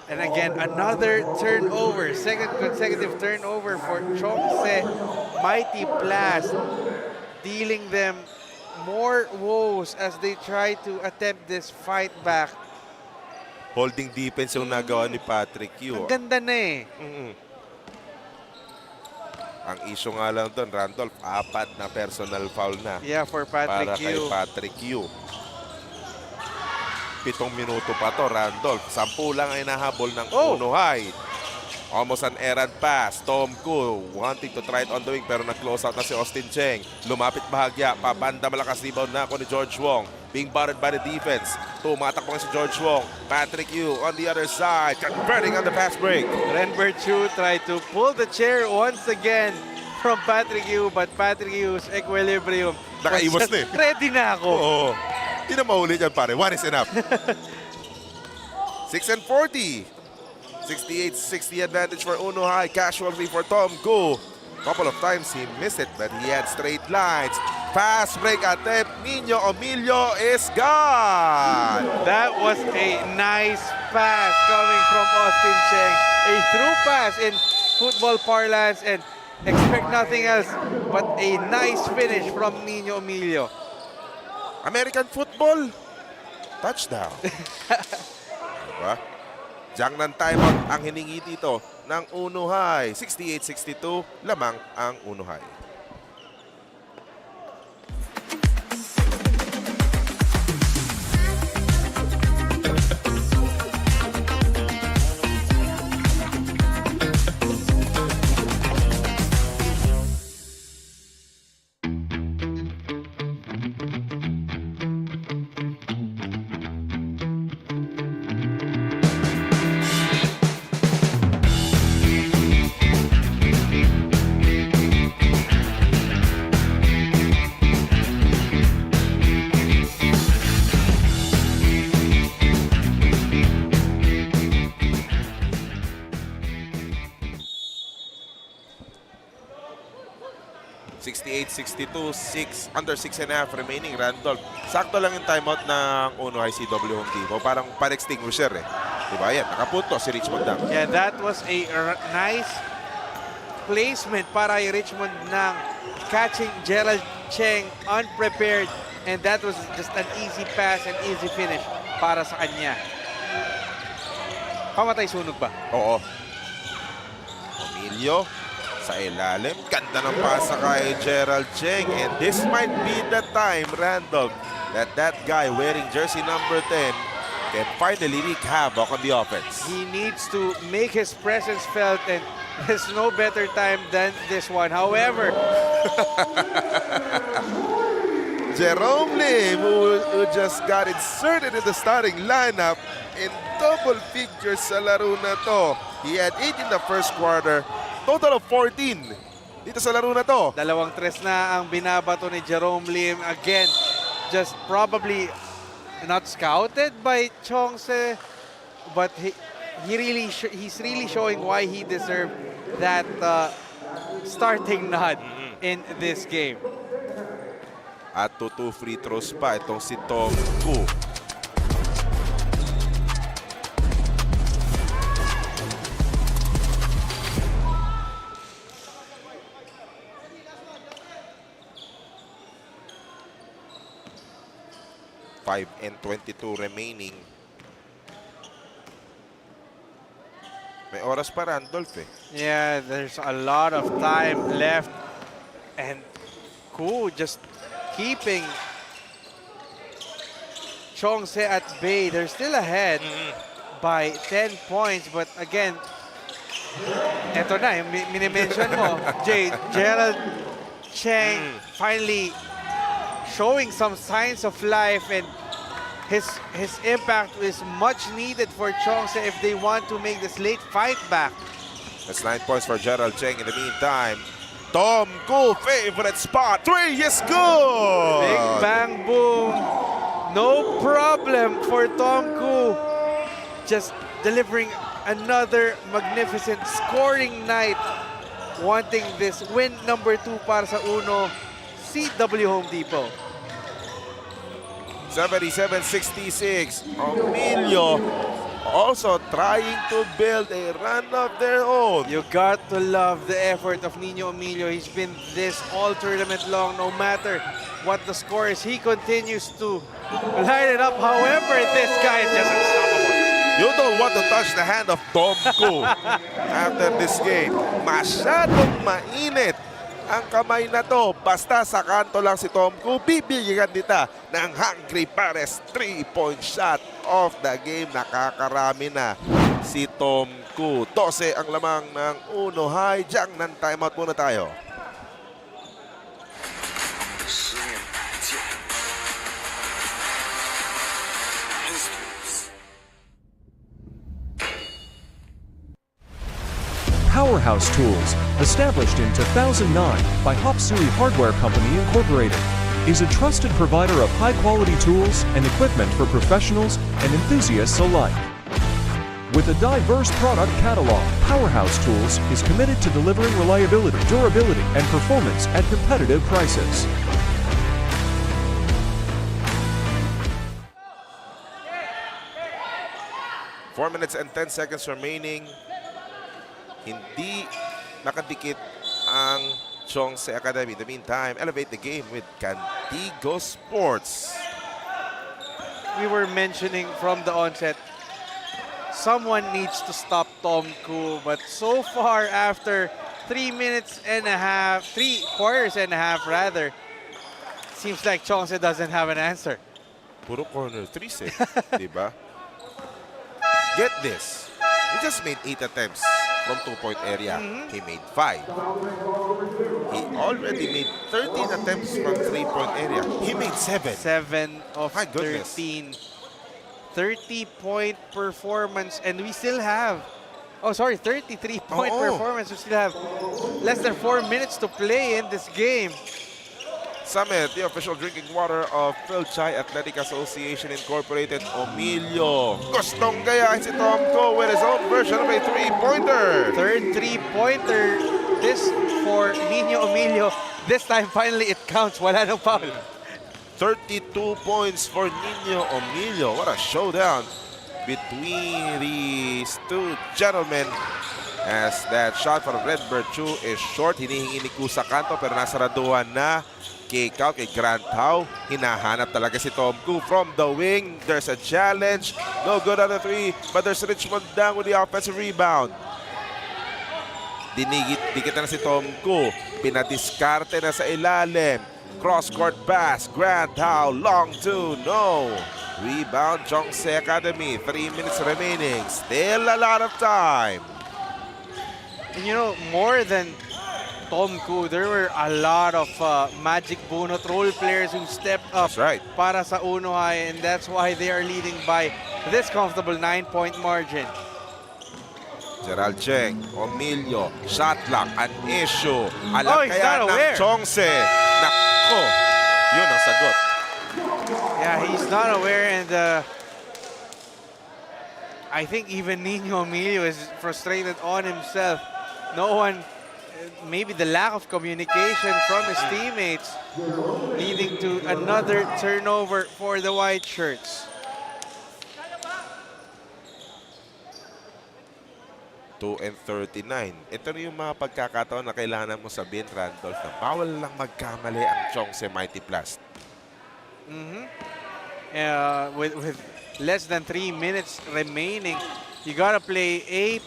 And again, another turnover. Second consecutive turnover for Chongse. Mighty PLAST dealing them more woes as they try to attempt this fight back. Holding defense yung nagawa ni Patrick Yu. Ang ganda na eh. Ang issue nga lang doon, Randolph, 4 na personal foul na. Yeah, for Patrick para kay Yu. Patrick Yu. 7 minuto pa to, Randolph. 10 lang ay nahabol ng Unohay. Almost an errant pass. Tom Koo wanting to try it on the wing pero nag-close out na si Austin Cheng. Lumapit bahagya. Pabanda malakas rebound na ako ni George Wong. Being battered by the defense. Tumatakbo si George Wong. Patrick Yu on the other side. Converting on the fast break. Renber Chu tried to pull the chair once again from Patrick Yu, but Patrick Yu's equilibrium. Nakaiwas na eh. Ready na ako. Oo. Hindi na mahuli dyan pare. 1 is enough. 6-40. 68-60 advantage for Unohay. Casual free for Tom Koo. Couple of times he missed it, but he had straight lines. Fast break attempt. Nino Emilio is gone. That was a nice pass coming from Austin Cheng. A through pass in football parlance, and expect nothing else but a nice finish from Nino Emilio. American football. Touchdown. Diba? Diyan ng timeout ang hiningi dito ng Unohay. 68-62, lamang ang Unohay. Under 6.5 remaining. Randolph, sakto lang yung timeout ng Unohay CW Home Depot. Parang pan-extinguisher eh. Diba yan? Nakapunto si Richmond Dang. Yeah, that was a nice placement para kay Richmond ng catching Gerald Cheng unprepared, and that was just an easy pass and easy finish para sa kanya. Pamatay sunog ba? Oo. Emilio sa ilalim. Ganda ng pasa kay Gerald Cheng. And this might be the time, Randolph, that guy wearing jersey number 10 can finally wreak havoc on the offense. He needs to make his presence felt, and there's no better time than this one. However, Jerome Lim, who just got inserted in the starting lineup in double figures sa laro na to. He had 8 in the first quarter. Total of 14 dito sa laro na to. 2 tres na ang binabato ni Jerome Lim. Again, just probably not scouted by Chongse, but he's really showing why he deserved that starting nod in this game. At 2 free throws pa itong si Tom Koo. 5:22 remaining. May oras pa, Randolph eh. Yeah, there's a lot of time left. And Ku just keeping Chongse at bay. They're still ahead by 10 points. But again, eto na, yung minimension mo, Gerald Cheng finally showing some signs of life, and his impact is much needed for Chongse if they want to make this late fight back. That's 9 points for Gerald Cheng. In the meantime, Tom Ku, favorite spot. 3 is good! Big bang boom. No problem for Tom Ku. Just delivering another magnificent scoring night. Wanting this win number 2 para sa Uno CW Home Depot. 77-66. Emilio also trying to build a run of their own. You got to love the effort of Nino Emilio. He's been this all tournament long, no matter what the score is. He continues to light it up. However, this guy is just unstoppable. You don't want to touch the hand of Tom Ku after this game. Masyadong mainit ang kamay na to. Basta sa kanto lang si Tom Ku, bibigyan nita ng Hungry Pares 3-point shot of the game. Nakakarami na si Tom Ku. 12 ang lamang ng Uno High. Diyan ng timeout muna tayo. Powerhouse Tools, established in 2009 by Hop-Suri Hardware Company Incorporated, is a trusted provider of high-quality tools and equipment for professionals and enthusiasts alike. With a diverse product catalog, Powerhouse Tools is committed to delivering reliability, durability, and performance at competitive prices. Four minutes and 10 seconds remaining. Hindi nakadikit ang Chongse Academy. In the meantime, elevate the game with Candigo Sports. We were mentioning from the onset, someone needs to stop Tom Ku. But so far, after 3 quarters and a half rather, seems like Chongse doesn't have an answer. Puro corner threes eh. Diba? Get this. He just made 8 attempts from 2-point area. He made 5. He already made 13 attempts from 3-point area. He made 7. 7 of My goodness. 13. 30-point performance, and we still have, 33-point performance. We still have less than 4 minutes to play in this game. Summit, the official drinking water of Fil-Chi Athletic Association Incorporated. Emilio gustong gayahin si Tom Ku with his own version of a 3-pointer. Third 3-pointer. This for Nino Emilio. This time, finally, it counts. Wala nang foul. 32 points for Nino Emilio. What a showdown between these two gentlemen. As that shot from Redbird Chu is short. Hinihingi ni Ku sa kanto pero nasaraduhan na. Kick out kay Grant Howe. Hinahanap talaga si Tom Ku from the wing. There's a challenge. No good on the 3, but there's Richmond down with the offensive rebound. Dikit na si Tom Ku. Pinadiskarte na sa ilalim. Cross-court pass. Grant Howe. Long 2. No. Rebound Chongse Academy. 3 minutes remaining. Still a lot of time. And you know, more than Tom Ku, there were a lot of Magic Bunot role players who stepped up para sa Uno High, and that's why they are leading by this comfortable 9-point margin. Gerald Cheng, Emilio, shot clock, an issue. Alam he's kaya not ng aware. Chongse. Nako, yun ang sagot. Yeah, he's not aware, and I think even Nino Emilio is frustrated on himself. No one, maybe the lack of communication from his teammates, leading to another turnover for the white shirts. 2:39. Ito na yung mga pagkakataon na kailangan mo sabihin, Randolph, na bawal lang magkamali ang Chongse Mighty PLAST. with less than 3 minutes remaining. You gotta play A+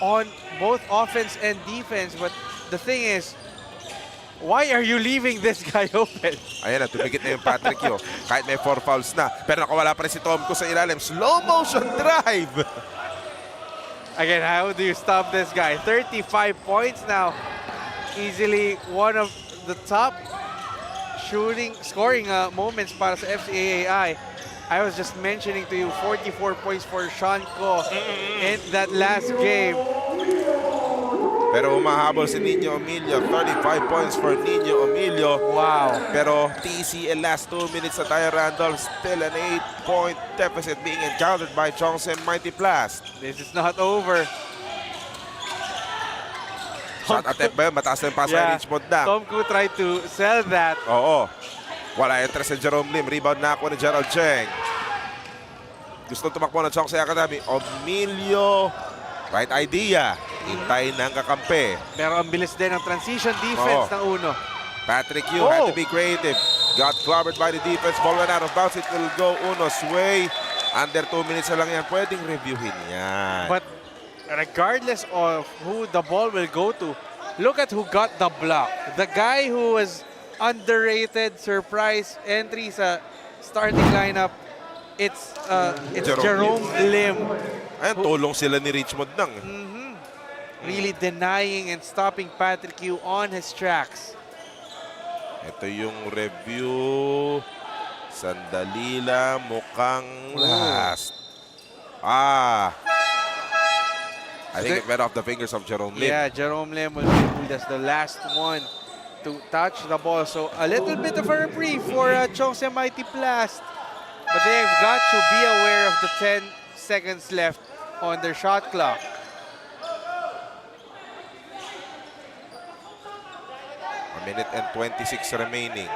on both offense and defense. But the thing is, why are you leaving this guy open? Ayan na, tumigit na yung Patrick Yo. Kahit may 4 fouls na. Pero nakawala pa rin si Tom ko sa ilalim. Slow motion drive. Again, how do you stop this guy? 35 points now. Easily one of the top scoring moments para sa FCAAI. I was just mentioning to you, 44 points for Sean Ko in that last game. Pero umahabol si Nino Emilio. 35 points for Nino Emilio. Wow. Pero TCL last 2 minutes sa Tyre Randolph. Still an 8-point deficit being encountered by Chongse Mighty Plast. This is not over. Shot attempt ba yun? Mataas na yung pass by Richmond na. Tom Koo tried to sell that. Oo. Wala interest si Jerome Lim. Rebound na ako ni Gerald Cheng. Gusto tumakbo ng Chongse Academy. Emilio. Right idea. Hintay ng kakampi. Pero ang bilis din ang transition defense ng Uno. Patrick Yu had to be creative. Got clobbered by the defense. Ball went out of bounds. It will go Uno's way. Under 2 minutes na lang yan. Pwedeng reviewin yan. But regardless of who the ball will go to, look at who got the block. The guy who was underrated surprise entry sa starting lineup, it's Jerome Lim. Ayan, tulong sila ni Richmond nang. Really denying and stopping Patrick Yu on his tracks. Ito yung review. Sandali lang, mukhang last. I think it went off the fingers of Jerome Lim. Yeah, Jerome Lim will be ruled as the last one to touch the ball. So a little bit of a reprieve for Chongse Mighty Plast. But they've got to be aware of the 10 seconds left on their shot clock. A minute and 26 remaining.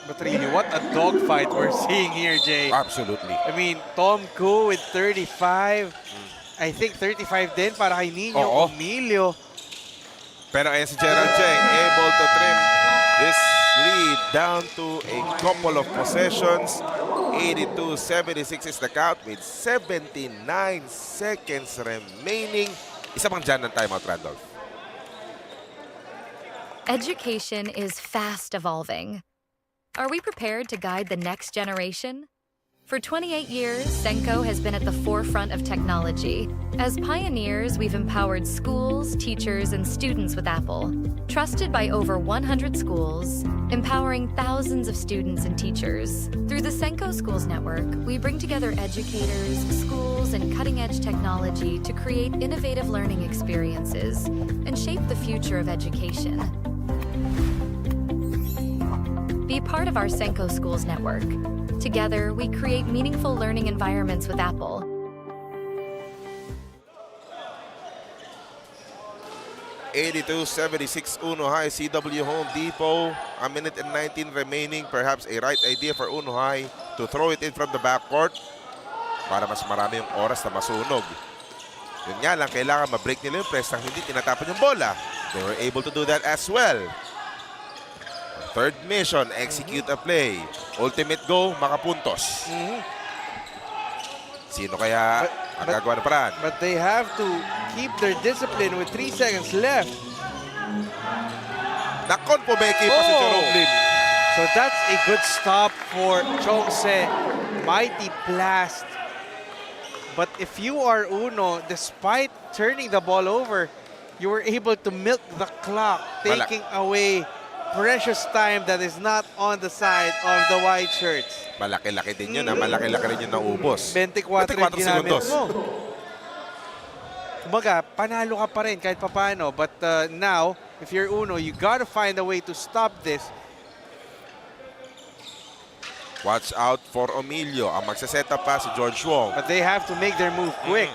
But really, what a dogfight we're seeing here, Jay. Absolutely. I mean, Tom Koo with 35. I think 35 din para kay Nino Emilio. Pero ayan si Gerald Cheng, able to trim this lead down to a couple of possessions. 82-76 is the count with 79 seconds remaining. Isa pang dyan ng timeout, Randolph. Education is fast evolving. Are we prepared to guide the next generation? For 28 years, Senko has been at the forefront of technology. As pioneers, we've empowered schools, teachers, and students with Apple. Trusted by over 100 schools, empowering thousands of students and teachers. Through the Senko Schools Network, we bring together educators, schools, and cutting-edge technology to create innovative learning experiences and shape the future of education. Be part of our Senko Schools Network. Together, we create meaningful learning environments with Apple. (82-76) Uno High, CW Home Depot. A minute and 19 remaining. Perhaps a right idea for Uno High to throw it in from the backcourt para mas marami yung oras na masunog. Yun nga lang, kailangan ma-break nila yung press nang hindi tinatapan yung bola. They were able to do that as well. Third mission, execute a play. Ultimate goal, makapuntos. Sino kaya ang gagawa ng paraan? But they have to keep their discipline with 3 seconds left. Nakonpumeki pa si Jerome Lim. So that's a good stop for Chongse Mighty Plast. But if you are Uno, despite turning the ball over, you were able to milk the clock, taking away precious time that is not on the side of the white shirts. Malaki-laki din yun, malaki-laki rin yun naubos. 24 yung ginamit mo. Kumbaga, panalo ka pa rin kahit papaano. But now, if you're Uno, you gotta find a way to stop this. Watch out for Emilio. Ang magsaset-up pa si George Wong. But they have to make their move quick.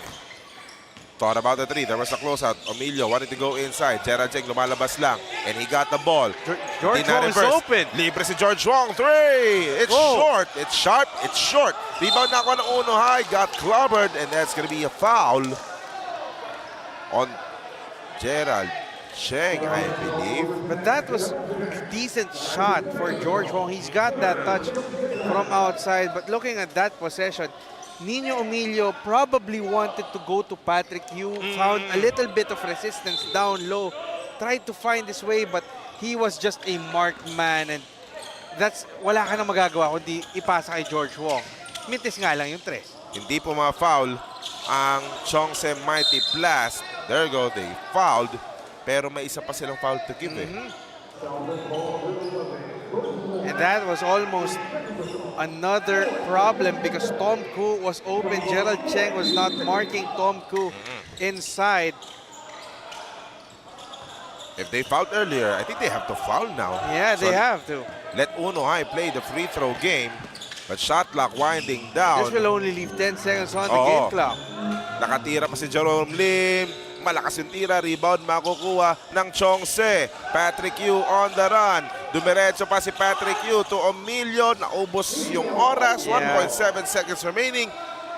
Thought about the three. There was a closeout. Emilio wanted to go inside. Gerald Cheng lumalabas lang. And he got the ball. George Wong is open. Libre si George Wong. Three! It's short. It's sharp. It's short. Rebound na ako ng Uno High. Got clobbered. And that's going to be a foul on Gerald Cheng, I believe. But that was a decent shot for George Wong. He's got that touch from outside. But looking at that possession, Nino Emilio probably wanted to go to Patrick Yu, found a little bit of resistance down low, tried to find his way, but he was just a marked man. And that's, wala ka na magagawa kundi ipasa kay George Wong. Mintis nga lang yung tres. Hindi po ma-foul ang Chongse Mighty Blast. There you go, they fouled. Pero may isa pa silang foul to give And that was almost another problem because Tom Koo was open. Gerald Cheng was not marking Tom Koo inside. If they fouled earlier, I think they have to foul now. Yeah, they have to. Let Uno High play the free throw game. But shot clock winding down. This will only leave 10 seconds on the game clock. Nakatira pa si Jerome Lim. Malakas yung tira, rebound makukuha ng Chongse. Patrick Yu on the run. Dumiretso pa si Patrick Yu to Emilio. Naubos yung oras, 1.7 seconds remaining.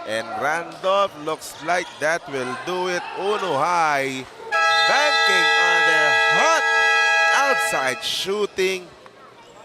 And Randolph looks like that will do it. Uno High banking on their hot outside shooting.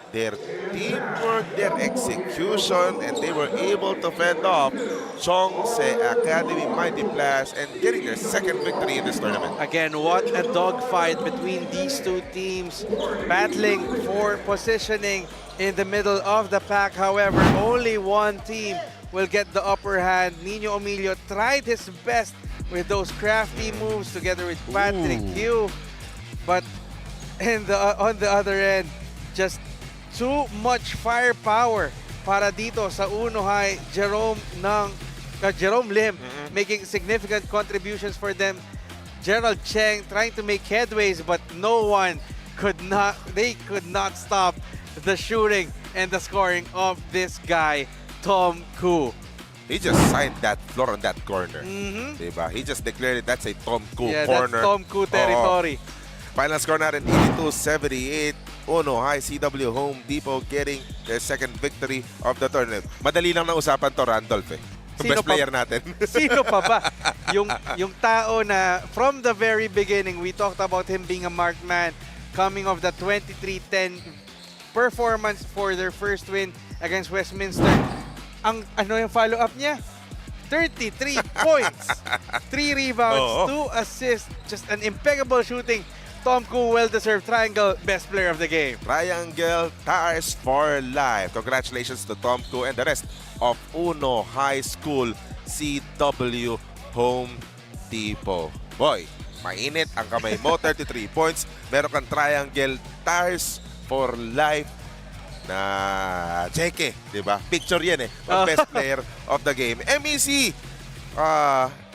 Their teamwork, their execution, and they were able to fend off Chongse Academy Mighty Blast and getting their second victory in this tournament. Again, what a dogfight between these two teams, battling for positioning in the middle of the pack. However, only one team will get the upper hand. Nino Emilio tried his best with those crafty moves together with Patrick Yu, but on the other end, just too much firepower para dito sa Uno High. Jerome Lim making significant contributions for them. Gerald Cheng trying to make headways, but they could not stop the shooting and the scoring of this guy, Tom Koo. He just signed that floor on that corner. Diba? He just declared it, that's a Tom Koo corner. That's Tom Koo territory. Final score natin, 82-78. Uno High CW Home Depot getting their second victory of the tournament. Madali lang na usapan to, Randolph eh. Best player natin. Sino pa ba? yung tao na from the very beginning, we talked about him being a marked man, coming off the 23-10 performance for their first win against Westminster. Yung follow-up niya? 33 points, 3 rebounds, 2 assists, just an impeccable shooting. Tom Koo, well-deserved triangle, best player of the game. Triangle Tires for life. Congratulations to Tom Koo and the rest of Uno High School CW Home Depot. Boy, mainit ang kamay mo, 33 points. Meron kang Triangle Tires for life na cheque, di ba? Picture yan eh, best player of the game. MEC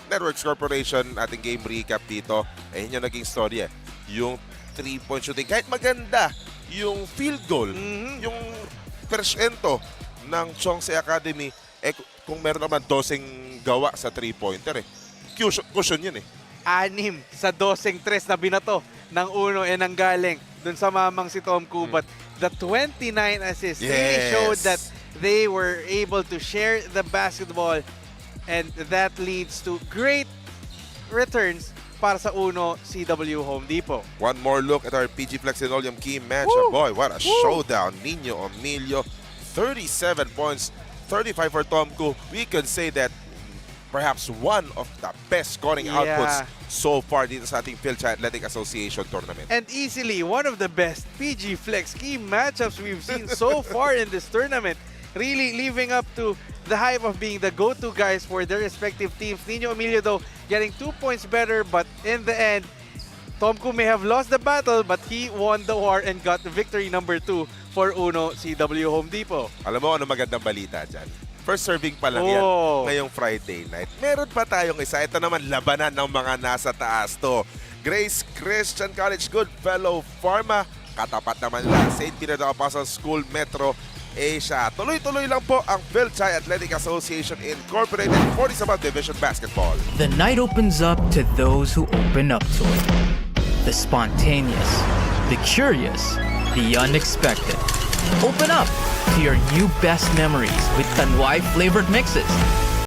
Networks Corporation, ating game recap dito. Ayun yung naging story eh. Yung 3-point shooting, kahit maganda yung field goal, yung persyento ng Chongse Academy, eh kung meron naman 12 gawa sa 3-pointer eh. Cushion yun eh. 6 sa 12 tres na binato ng Uno e nang galing dun sa mamang si Tom Koo. But the 29 assists really showed that they were able to share the basketball, and that leads to great returns para sa Uno CW Home Depot. One more look at our PG Flex Linoleum key matchup. Boy, what a showdown. Nino Emilio, 37 points, 35 for Tom Koo. We can say that perhaps one of the best scoring outputs so far dito sa ating Fil-Chi Athletic Association tournament. And easily one of the best PG Flex key matchups we've seen so far in this tournament. Really living up to the hype of being the go-to guys for their respective teams. Nino Emilio, though, getting 2 points better, but in the end, Tom Koo may have lost the battle, but he won the war and got the victory number 2 for Uno CW Home Depot. Alam mo ano magandang balita dyan? First serving pa lang yan ngayong Friday night. Meron pa tayong isa. Ito naman labanan ng mga nasa taas to. Grace Christian College Goodfellow Pharma. Katapat naman nila St. Peter the Apostle School Metro Asia. Tuloy-tuloy lang po ang Fil-Chi Athletic Association Incorporated 40s above Division Basketball. The night opens up to those who open up to it. The spontaneous, the curious, the unexpected. Open up to your new best memories with Tanduay flavored mixes.